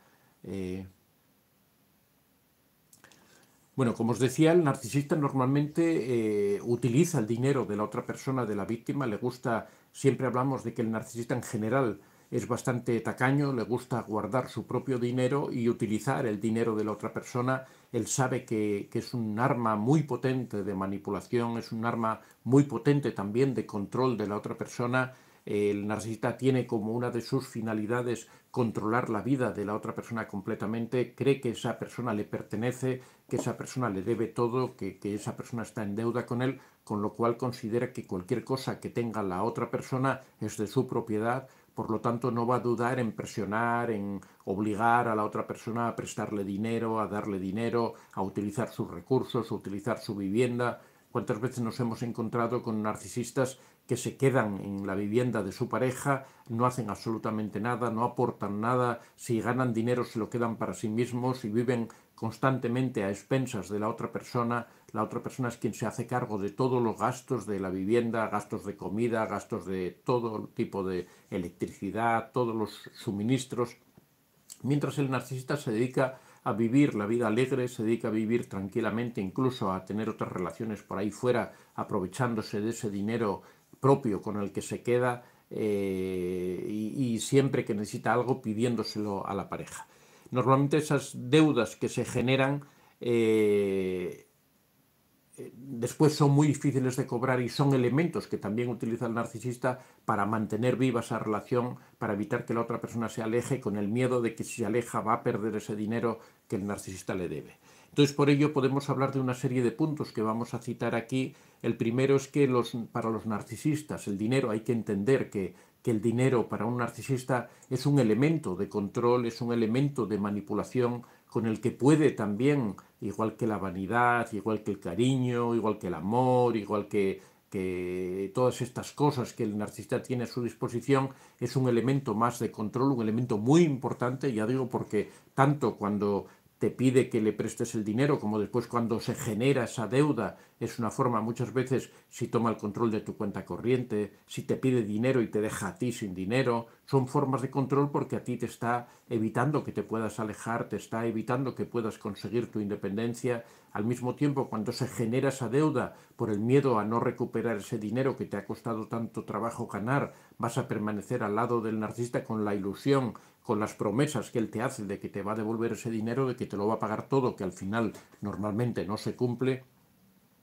Speaker 1: Bueno, como os decía, el narcisista normalmente utiliza el dinero de la otra persona, de la víctima, le gusta, siempre hablamos de que el narcisista en general es bastante tacaño, le gusta guardar su propio dinero y utilizar el dinero de la otra persona. Él sabe que es un arma muy potente de manipulación, es un arma muy potente también de control de la otra persona. El narcisista tiene como una de sus finalidades controlar la vida de la otra persona completamente, cree que esa persona le pertenece, que esa persona le debe todo, que esa persona está en deuda con él, con lo cual considera que cualquier cosa que tenga la otra persona es de su propiedad. Por lo tanto, no va a dudar en presionar, en obligar a la otra persona a prestarle dinero, a darle dinero, a utilizar sus recursos, a utilizar su vivienda. ¿Cuántas veces nos hemos encontrado con narcisistas que se quedan en la vivienda de su pareja, no hacen absolutamente nada, no aportan nada, si ganan dinero se lo quedan para sí mismos y viven constantemente a expensas de la otra persona? La otra persona es quien se hace cargo de todos los gastos de la vivienda, gastos de comida, gastos de todo tipo de electricidad, todos los suministros, mientras el narcisista se dedica a vivir la vida alegre, se dedica a vivir tranquilamente, incluso a tener otras relaciones por ahí fuera, aprovechándose de ese dinero propio con el que se queda y siempre que necesita algo pidiéndoselo a la pareja. Normalmente esas deudas que se generan después son muy difíciles de cobrar y son elementos que también utiliza el narcisista para mantener viva esa relación, para evitar que la otra persona se aleje con el miedo de que si se aleja va a perder ese dinero que el narcisista le debe. Entonces, por ello podemos hablar de una serie de puntos que vamos a citar aquí. El primero es que para los narcisistas el dinero, hay que entender que el dinero para un narcisista es un elemento de control, es un elemento de manipulación con el que puede también, igual que la vanidad, igual que el cariño, igual que el amor, igual que todas estas cosas que el narcisista tiene a su disposición, es un elemento más de control, un elemento muy importante, ya digo, porque tanto cuando te pide que le prestes el dinero, como después cuando se genera esa deuda, es una forma muchas veces, si toma el control de tu cuenta corriente, si te pide dinero y te deja a ti sin dinero, son formas de control porque a ti te está evitando que te puedas alejar, te está evitando que puedas conseguir tu independencia. Al mismo tiempo, cuando se genera esa deuda por el miedo a no recuperar ese dinero que te ha costado tanto trabajo ganar, vas a permanecer al lado del narcisista con la ilusión, con las promesas que él te hace de que te va a devolver ese dinero, de que te lo va a pagar todo, que al final normalmente no se cumple.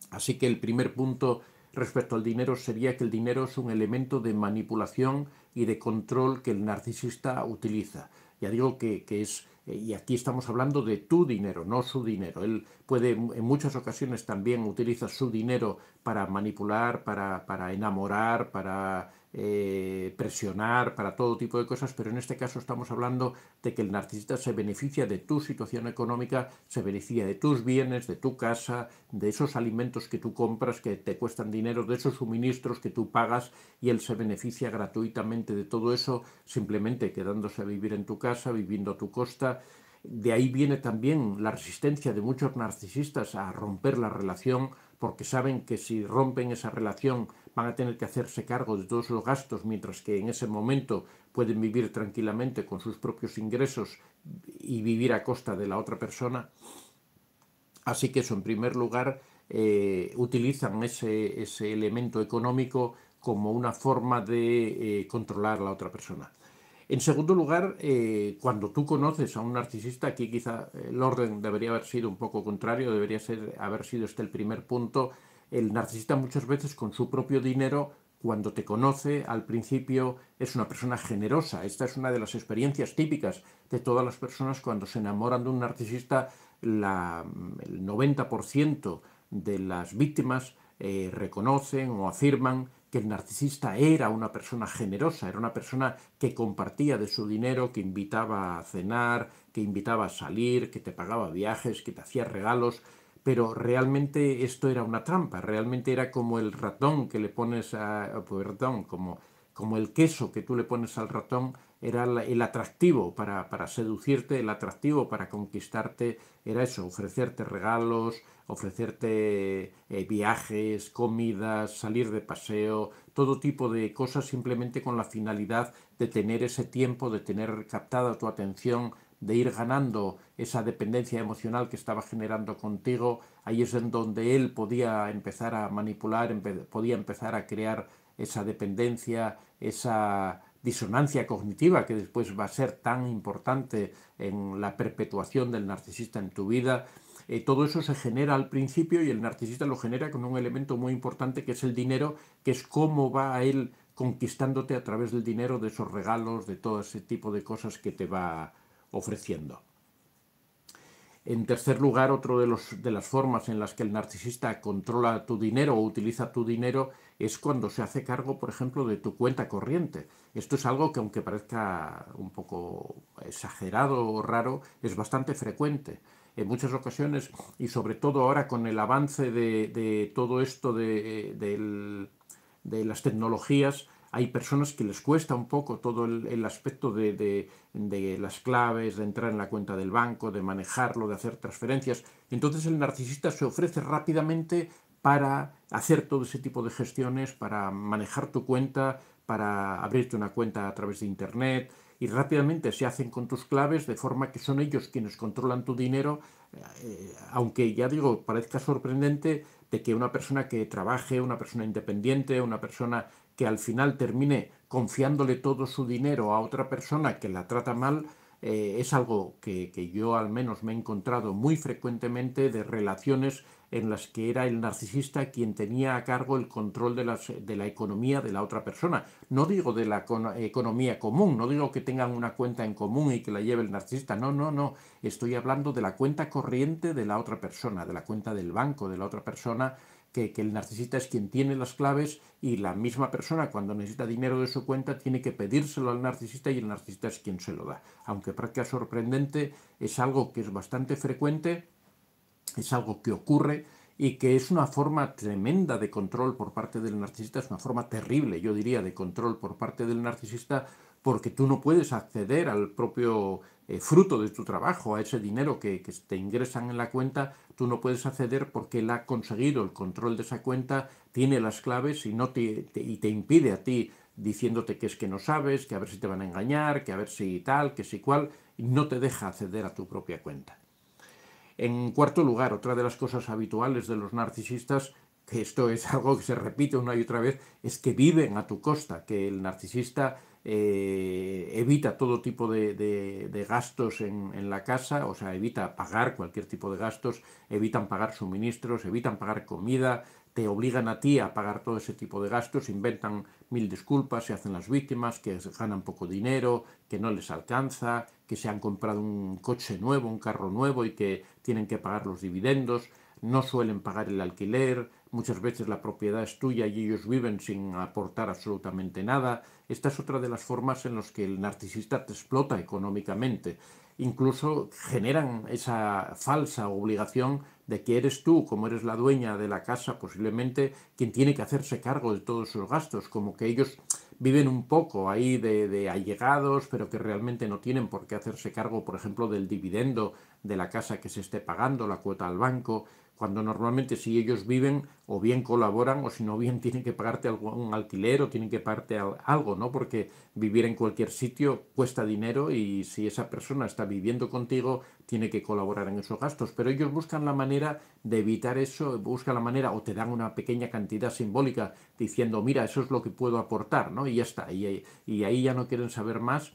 Speaker 1: Así que el primer punto respecto al dinero sería que el dinero es un elemento de manipulación y de control que el narcisista utiliza. Ya digo que es y aquí estamos hablando de tu dinero, no su dinero. Él puede, en muchas ocasiones también utiliza su dinero para manipular, para enamorar, para presionar, para todo tipo de cosas, pero en este caso estamos hablando de que el narcisista se beneficia de tu situación económica, se beneficia de tus bienes, de tu casa, de esos alimentos que tú compras que te cuestan dinero, de esos suministros que tú pagas, y él se beneficia gratuitamente de todo eso, simplemente quedándose a vivir en tu casa, viviendo a tu costa. De ahí viene también la resistencia de muchos narcisistas a romper la relación, porque saben que si rompen esa relación van a tener que hacerse cargo de todos los gastos, mientras que en ese momento pueden vivir tranquilamente con sus propios ingresos y vivir a costa de la otra persona. Así que eso, en primer lugar, utilizan ese elemento económico como una forma de controlar a la otra persona. En segundo lugar, cuando tú conoces a un narcisista, aquí quizá el orden debería haber sido un poco contrario, haber sido este el primer punto. El narcisista muchas veces con su propio dinero, cuando te conoce al principio, es una persona generosa. Esta es una de las experiencias típicas de todas las personas cuando se enamoran de un narcisista. El 90% de las víctimas reconocen o afirman que el narcisista era una persona generosa, era una persona que compartía de su dinero, que invitaba a cenar, que invitaba a salir, que te pagaba viajes, que te hacía regalos, pero realmente esto era una trampa, realmente era como el ratón que le pones perdón, como el queso que tú le pones al ratón, era el atractivo para seducirte, el atractivo para conquistarte, era eso, ofrecerte regalos, ofrecerte viajes, comidas, salir de paseo, todo tipo de cosas simplemente con la finalidad de tener ese tiempo, de tener captada tu atención, de ir ganando esa dependencia emocional que estaba generando contigo. Ahí es en donde él podía empezar a manipular, podía empezar a crear esa dependencia, esa disonancia cognitiva que después va a ser tan importante en la perpetuación del narcisista en tu vida. Todo eso se genera al principio y el narcisista lo genera con un elemento muy importante que es el dinero, que es cómo va a él conquistándote a través del dinero, de esos regalos, de todo ese tipo de cosas que te va ofreciendo. En tercer lugar, otra de las formas en las que el narcisista controla tu dinero o utiliza tu dinero es cuando se hace cargo, por ejemplo, de tu cuenta corriente. Esto es algo que, aunque parezca un poco exagerado o raro, es bastante frecuente. En muchas ocasiones, y sobre todo ahora con el avance de todo esto de las tecnologías, hay personas que les cuesta un poco todo el aspecto de las claves, de entrar en la cuenta del banco, de manejarlo, de hacer transferencias. Entonces el narcisista se ofrece rápidamente para hacer todo ese tipo de gestiones, para manejar tu cuenta, para abrirte una cuenta a través de internet, y rápidamente se hacen con tus claves de forma que son ellos quienes controlan tu dinero, aunque ya digo, parezca sorprendente de que una persona que trabaje, una persona independiente, una persona que al final termine confiándole todo su dinero a otra persona que la trata mal, es algo que yo al menos me he encontrado muy frecuentemente, de relaciones en las que era el narcisista quien tenía a cargo el control de la economía de la otra persona. No digo de la economía común, no digo que tengan una cuenta en común y que la lleve el narcisista, no, no, no. Estoy hablando de la cuenta corriente de la otra persona, de la cuenta del banco de la otra persona, que el narcisista es quien tiene las claves, y la misma persona cuando necesita dinero de su cuenta tiene que pedírselo al narcisista y el narcisista es quien se lo da. Aunque parezca sorprendente, es algo que es bastante frecuente, es algo que ocurre y que es una forma tremenda de control por parte del narcisista, es una forma terrible, yo diría, de control por parte del narcisista, porque tú no puedes acceder al propio fruto de tu trabajo, a ese dinero que te ingresan en la cuenta, tú no puedes acceder porque él ha conseguido el control de esa cuenta, tiene las claves y y te impide a ti, diciéndote que es que no sabes, que a ver si te van a engañar, que a ver si tal, que si cual, y no te deja acceder a tu propia cuenta. En cuarto lugar, otra de las cosas habituales de los narcisistas, que esto es algo que se repite una y otra vez, es que viven a tu costa, que el narcisista evita todo tipo de gastos en la casa, o sea, evita pagar cualquier tipo de gastos, evitan pagar suministros, evitan pagar comida, te obligan a ti a pagar todo ese tipo de gastos, inventan mil disculpas, se hacen las víctimas, que ganan poco dinero, que no les alcanza, que se han comprado un coche nuevo, un carro nuevo y que tienen que pagar los dividendos, no suelen pagar el alquiler, muchas veces la propiedad es tuya y ellos viven sin aportar absolutamente nada. Esta es otra de las formas en las que el narcisista te explota económicamente. Incluso generan esa falsa obligación de que eres tú, como eres la dueña de la casa, posiblemente quien tiene que hacerse cargo de todos esos gastos, como que ellos viven un poco ahí de allegados, pero que realmente no tienen por qué hacerse cargo, por ejemplo, del dividendo de la casa que se esté pagando, la cuota al banco, cuando normalmente si ellos viven o bien colaboran o si no bien tienen que pagarte un alquiler o tienen que pagarte algo, ¿no? Porque vivir en cualquier sitio cuesta dinero y si esa persona está viviendo contigo tiene que colaborar en esos gastos, pero ellos buscan la manera de evitar eso, buscan la manera o te dan una pequeña cantidad simbólica diciendo, mira, eso es lo que puedo aportar, ¿no? Y ya está, y ahí ya no quieren saber más,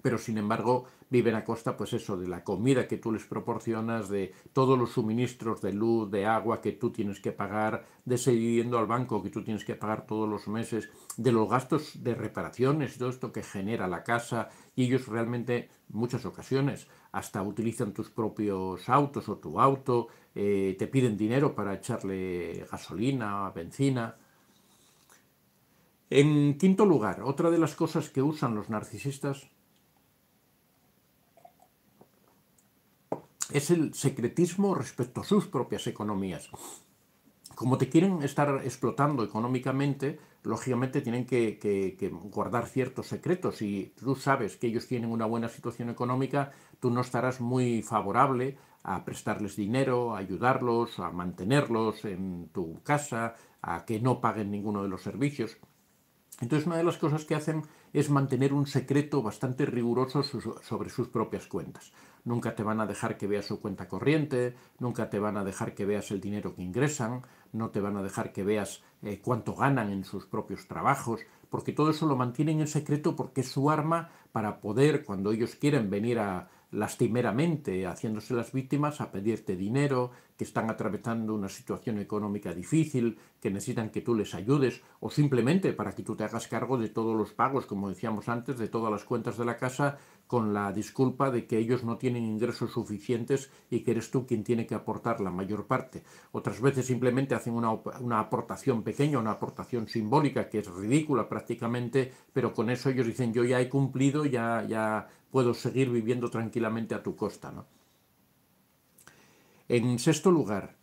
Speaker 1: pero sin embargo viven a costa, pues eso, de la comida que tú les proporcionas, de todos los suministros de luz, de agua que tú tienes que pagar, de seguir yendo al banco que tú tienes que pagar todos los meses, de los gastos de reparaciones y todo esto que genera la casa, y ellos realmente, en muchas ocasiones, hasta utilizan tus propios autos o tu auto, te piden dinero para echarle gasolina, benzina. En quinto lugar, otra de las cosas que usan los narcisistas es el secretismo respecto a sus propias economías. Como te quieren estar explotando económicamente, lógicamente tienen que guardar ciertos secretos. Si tú sabes que ellos tienen una buena situación económica, tú no estarás muy favorable a prestarles dinero, a ayudarlos, a mantenerlos en tu casa, a que no paguen ninguno de los servicios. Entonces, una de las cosas que hacen es mantener un secreto bastante riguroso sobre sus propias cuentas. Nunca te van a dejar que veas su cuenta corriente, nunca te van a dejar que veas el dinero que ingresan, no te van a dejar que veas cuánto ganan en sus propios trabajos, porque todo eso lo mantienen en secreto porque es su arma para poder, cuando ellos quieren venir a lastimeramente, haciéndose las víctimas, a pedirte dinero, que están atravesando una situación económica difícil, que necesitan que tú les ayudes, o simplemente para que tú te hagas cargo de todos los pagos, como decíamos antes, de todas las cuentas de la casa, con la disculpa de que ellos no tienen ingresos suficientes y que eres tú quien tiene que aportar la mayor parte. Otras veces simplemente hacen una aportación pequeña, una aportación simbólica, que es ridícula prácticamente, pero con eso ellos dicen, yo ya he cumplido, ya puedo seguir viviendo tranquilamente a tu costa, ¿no? En sexto lugar,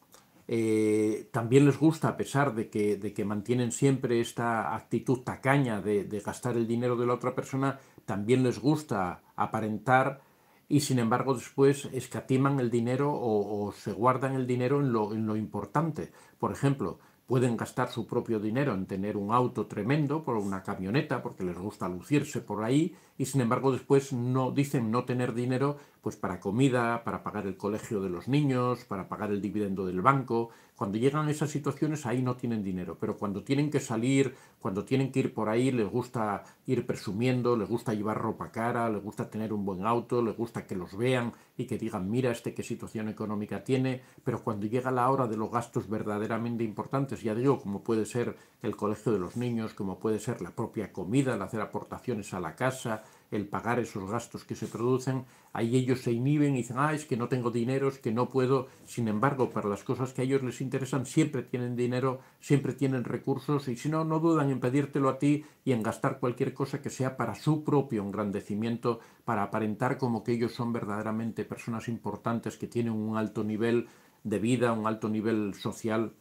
Speaker 1: también les gusta, a pesar de que mantienen siempre esta actitud tacaña de gastar el dinero de la otra persona, también les gusta aparentar y sin embargo después escatiman el dinero o se guardan el dinero en lo importante. Por ejemplo, pueden gastar su propio dinero en tener un auto tremendo, por una camioneta, porque les gusta lucirse por ahí, y sin embargo después no dicen no tener dinero pues para comida, para pagar el colegio de los niños, para pagar el dividendo del banco. Cuando llegan a esas situaciones ahí no tienen dinero, pero cuando tienen que salir, cuando tienen que ir por ahí, les gusta ir presumiendo, les gusta llevar ropa cara, les gusta tener un buen auto, les gusta que los vean y que digan, mira qué situación económica tiene, pero cuando llega la hora de los gastos verdaderamente importantes, ya digo, como puede ser el colegio de los niños, como puede ser la propia comida, el hacer aportaciones a la casa, el pagar esos gastos que se producen, ahí ellos se inhiben y dicen, es que no tengo dinero, es que no puedo. Sin embargo, para las cosas que a ellos les interesan, siempre tienen dinero, siempre tienen recursos y si no, no dudan en pedírtelo a ti y en gastar cualquier cosa que sea para su propio engrandecimiento, para aparentar como que ellos son verdaderamente personas importantes, que tienen un alto nivel de vida, un alto nivel social.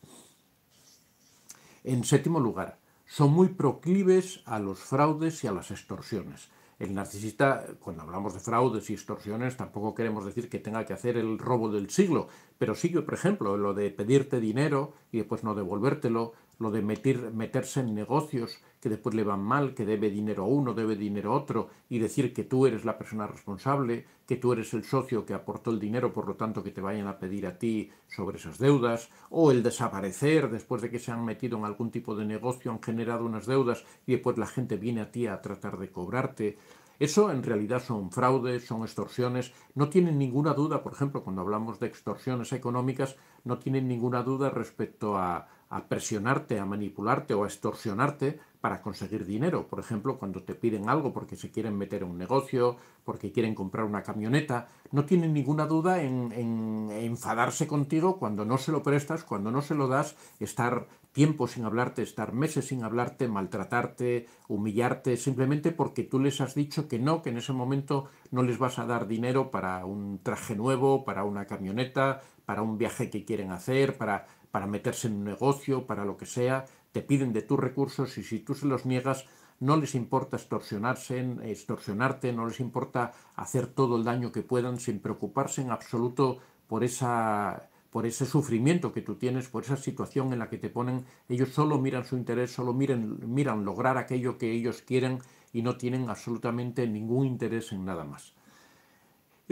Speaker 1: En séptimo lugar, son muy proclives a los fraudes y a las extorsiones. El narcisista, cuando hablamos de fraudes y extorsiones, tampoco queremos decir que tenga que hacer el robo del siglo, pero sí que, por ejemplo, lo de pedirte dinero y después no devolvértelo, lo de meterse en negocios que después le van mal, que debe dinero a uno, debe dinero a otro, y decir que tú eres la persona responsable, que tú eres el socio que aportó el dinero, por lo tanto que te vayan a pedir a ti sobre esas deudas, o el desaparecer después de que se han metido en algún tipo de negocio, han generado unas deudas y después la gente viene a ti a tratar de cobrarte. Eso en realidad son fraudes, son extorsiones, no tienen ninguna duda, por ejemplo, cuando hablamos de extorsiones económicas, no tienen ninguna duda respecto a presionarte, a manipularte o a extorsionarte para conseguir dinero. Por ejemplo, cuando te piden algo porque se quieren meter en un negocio, porque quieren comprar una camioneta, no tienen ninguna duda en enfadarse contigo cuando no se lo prestas, cuando no se lo das, estar tiempo sin hablarte, estar meses sin hablarte, maltratarte, humillarte, simplemente porque tú les has dicho que no, que en ese momento no les vas a dar dinero para un traje nuevo, para una camioneta, para un viaje que quieren hacer, para meterse en un negocio, para lo que sea, te piden de tus recursos y si tú se los niegas, no les importa extorsionarte, no les importa hacer todo el daño que puedan sin preocuparse en absoluto por ese sufrimiento que tú tienes, por esa situación en la que te ponen. Ellos solo miran su interés, solo miran lograr aquello que ellos quieren y no tienen absolutamente ningún interés en nada más.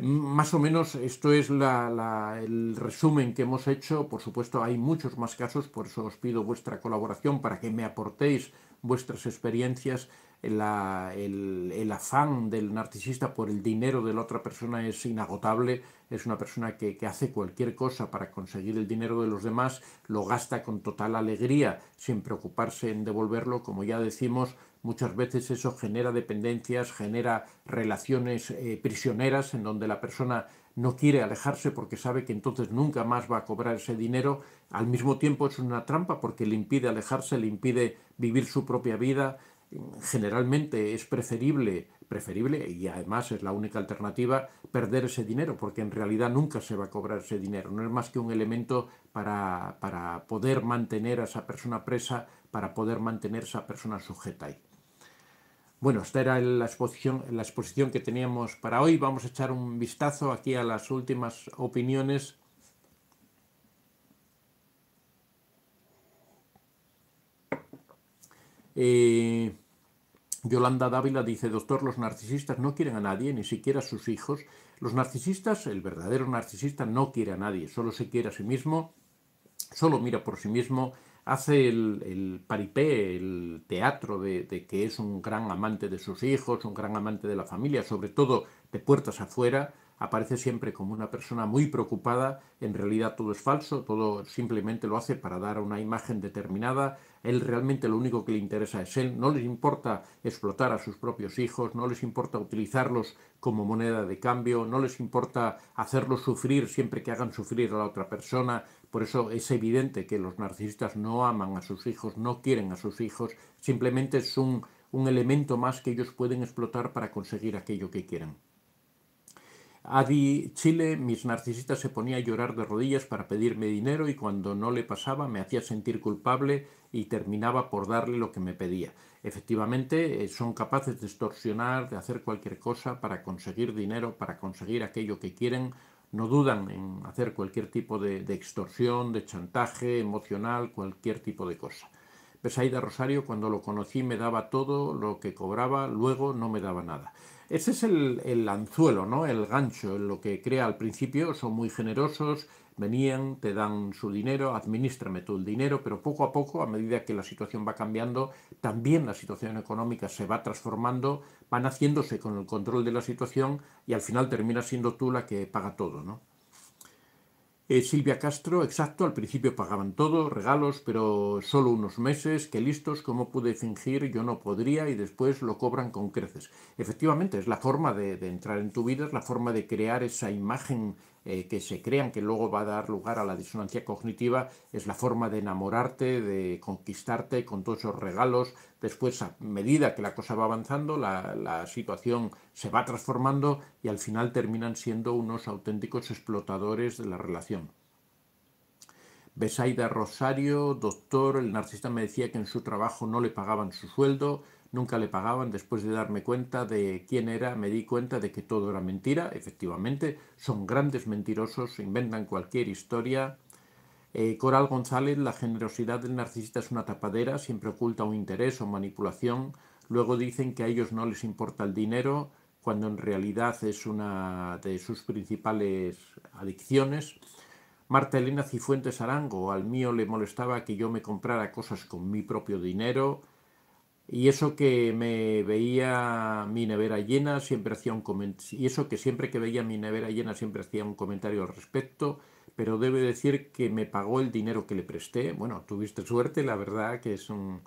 Speaker 1: Más o menos esto es el resumen que hemos hecho. Por supuesto hay muchos más casos, por eso os pido vuestra colaboración para que me aportéis vuestras experiencias. El afán del narcisista por el dinero de la otra persona es inagotable. Es una persona que hace cualquier cosa para conseguir el dinero de los demás, lo gasta con total alegría sin preocuparse en devolverlo. Como ya decimos, muchas veces eso genera dependencias, genera relaciones prisioneras en donde la persona no quiere alejarse porque sabe que entonces nunca más va a cobrar ese dinero. Al mismo tiempo es una trampa porque le impide alejarse, le impide vivir su propia vida. Generalmente es preferible y además es la única alternativa, perder ese dinero, porque en realidad nunca se va a cobrar ese dinero. No es más que un elemento para poder mantener a esa persona presa, para poder mantener a esa persona sujeta ahí. Bueno, esta era la exposición que teníamos para hoy. Vamos a echar un vistazo aquí a las últimas opiniones. Yolanda Dávila dice: doctor, los narcisistas no quieren a nadie, ni siquiera a sus hijos. Los narcisistas, el verdadero narcisista no quiere a nadie, solo se quiere a sí mismo, solo mira por sí mismo, hace el paripé, el teatro de que es un gran amante de sus hijos, un gran amante de la familia, sobre todo de puertas afuera. Aparece siempre como una persona muy preocupada. En realidad todo es falso, todo simplemente lo hace para dar una imagen determinada. Él realmente lo único que le interesa es él. No les importa explotar a sus propios hijos, no les importa utilizarlos como moneda de cambio, no les importa hacerlos sufrir siempre que hagan sufrir a la otra persona. Por eso es evidente que los narcisistas no aman a sus hijos, no quieren a sus hijos, simplemente es un elemento más que ellos pueden explotar para conseguir aquello que quieren. Adi Chile: mis narcisistas se ponía a llorar de rodillas para pedirme dinero y cuando no le pasaba me hacía sentir culpable y terminaba por darle lo que me pedía. Efectivamente, son capaces de extorsionar, de hacer cualquier cosa para conseguir dinero, para conseguir aquello que quieren. No dudan en hacer cualquier tipo de extorsión, de chantaje emocional, cualquier tipo de cosa. Besaida Rosario: cuando lo conocí me daba todo lo que cobraba, luego no me daba nada. Ese es el anzuelo, ¿no? El gancho, lo que crea al principio. Son muy generosos, venían, te dan su dinero, adminístrame tú el dinero, pero poco a poco, a medida que la situación va cambiando, también la situación económica se va transformando, van haciéndose con el control de la situación y al final termina siendo tú la que paga todo, ¿no? Silvia Castro: exacto, al principio pagaban todo, regalos, pero solo unos meses, qué listos, ¿cómo pude fingir? Yo no podría, y después lo cobran con creces. Efectivamente, es la forma de entrar en tu vida, es la forma de crear esa imagen que se crean, que luego va a dar lugar a la disonancia cognitiva, es la forma de enamorarte, de conquistarte con todos esos regalos. Después, a medida que la cosa va avanzando, la situación se va transformando y al final terminan siendo unos auténticos explotadores de la relación. Besaida Rosario: doctor, el narcisista me decía que en su trabajo no le pagaban su sueldo, nunca le pagaban. Después de darme cuenta de quién era, me di cuenta de que todo era mentira. Efectivamente, son grandes mentirosos, inventan cualquier historia. Coral González, la generosidad del narcisista es una tapadera, siempre oculta un interés o manipulación. Luego dicen que a ellos no les importa el dinero, cuando en realidad es una de sus principales adicciones. Marta Elena Cifuentes Arango, al mío le molestaba que yo me comprara cosas con mi propio dinero. Y eso que me veía mi nevera llena, siempre hacía un comentario. Y eso que siempre que veía mi nevera llena, siempre hacía un comentario al respecto. Pero debe decir que me pagó el dinero que le presté. Bueno, tuviste suerte, la verdad que es un,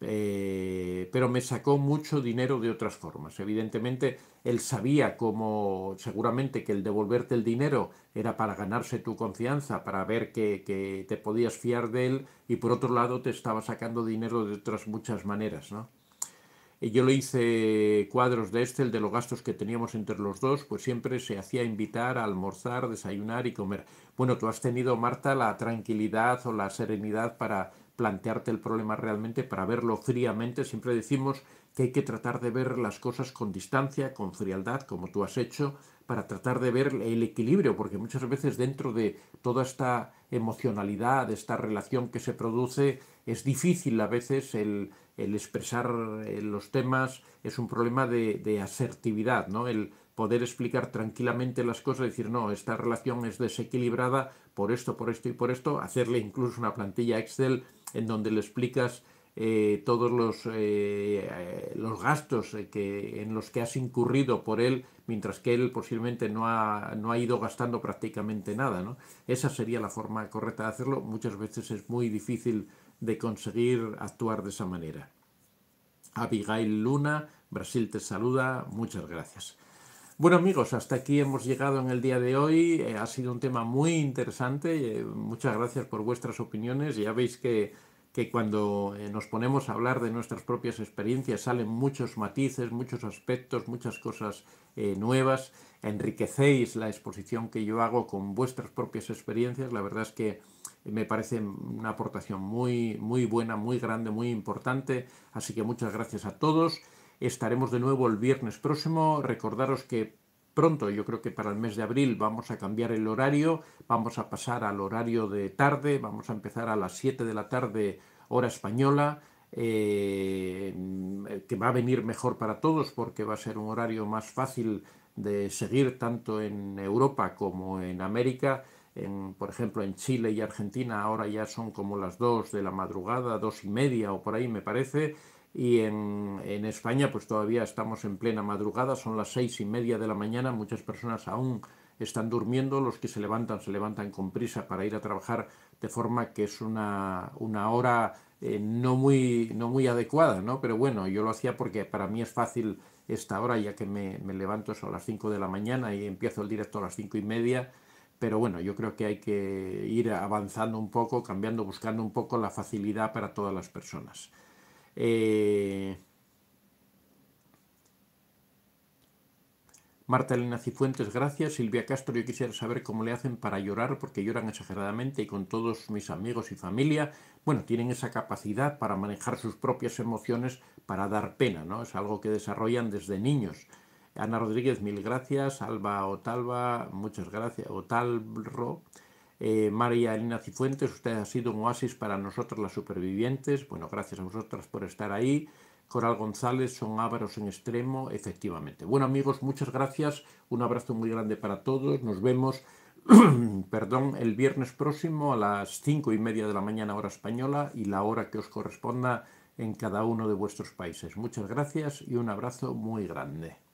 Speaker 1: pero me sacó mucho dinero de otras formas. Evidentemente, él sabía cómo, seguramente que el devolverte el dinero era para ganarse tu confianza, para ver que te podías fiar de él, y por otro lado te estaba sacando dinero de otras muchas maneras, ¿no? Y yo le hice cuadros de Excel de los gastos que teníamos entre los dos, pues siempre se hacía invitar a almorzar, desayunar y comer. Bueno, tú has tenido, Marta, la tranquilidad o la serenidad para plantearte el problema realmente, para verlo fríamente. Siempre decimos que hay que tratar de ver las cosas con distancia, con frialdad, como tú has hecho, para tratar de ver el equilibrio, porque muchas veces dentro de toda esta emocionalidad, de esta relación que se produce, es difícil a veces el expresar los temas, es un problema de asertividad, ¿no? El poder explicar tranquilamente las cosas, decir, no, esta relación es desequilibrada por esto y por esto, hacerle incluso una plantilla Excel en donde le explicas todos los gastos en los que has incurrido por él, mientras que él posiblemente no ha ido gastando prácticamente nada, ¿no? Esa sería la forma correcta de hacerlo. Muchas veces es muy difícil de conseguir actuar de esa manera. Abigail Luna, Brasil te saluda, muchas gracias. Bueno amigos, hasta aquí hemos llegado en el día de hoy. Ha sido un tema muy interesante. Muchas gracias por vuestras opiniones. Ya veis que cuando nos ponemos a hablar de nuestras propias experiencias salen muchos matices, muchos aspectos, muchas cosas nuevas. Enriquecéis la exposición que yo hago con vuestras propias experiencias. La verdad es que me parece una aportación muy buena, muy grande, muy importante. Así que muchas gracias a todos. Estaremos de nuevo el viernes próximo. Recordaros que pronto, yo creo que para el mes de abril, vamos a cambiar el horario. Vamos a pasar al horario de tarde. Vamos a empezar a las 7 de la tarde, hora española. Que va a venir mejor para todos porque va a ser un horario más fácil de seguir tanto en Europa como en América. Por ejemplo, en Chile y Argentina ahora ya son como las 2 de la madrugada, 2:30 o por ahí me parece. Y en España pues todavía estamos en plena madrugada, son las 6:30 de la mañana, muchas personas aún están durmiendo, los que se levantan con prisa para ir a trabajar, de forma que es una hora no muy adecuada, ¿no? Pero bueno, yo lo hacía porque para mí es fácil esta hora, ya que me levanto a las 5 de la mañana y empiezo el directo a las 5:30. Pero bueno, yo creo que hay que ir avanzando un poco, cambiando, buscando un poco la facilidad para todas las personas. Marta Elena Cifuentes, gracias. Silvia Castro, yo quisiera saber cómo le hacen para llorar, porque lloran exageradamente y con todos mis amigos y familia. Bueno, tienen esa capacidad para manejar sus propias emociones para dar pena, ¿no? Es algo que desarrollan desde niños. Ana Rodríguez, mil gracias. Alba Otalva, muchas gracias. Otalro. María Elena Cifuentes, usted ha sido un oasis para nosotros las supervivientes. Bueno, gracias a vosotras por estar ahí. Coral González, son ávaros en extremo, efectivamente. Bueno amigos, muchas gracias, un abrazo muy grande para todos, nos vemos perdón, el viernes próximo a las 5:30 de la mañana hora española y la hora que os corresponda en cada uno de vuestros países. Muchas gracias y un abrazo muy grande.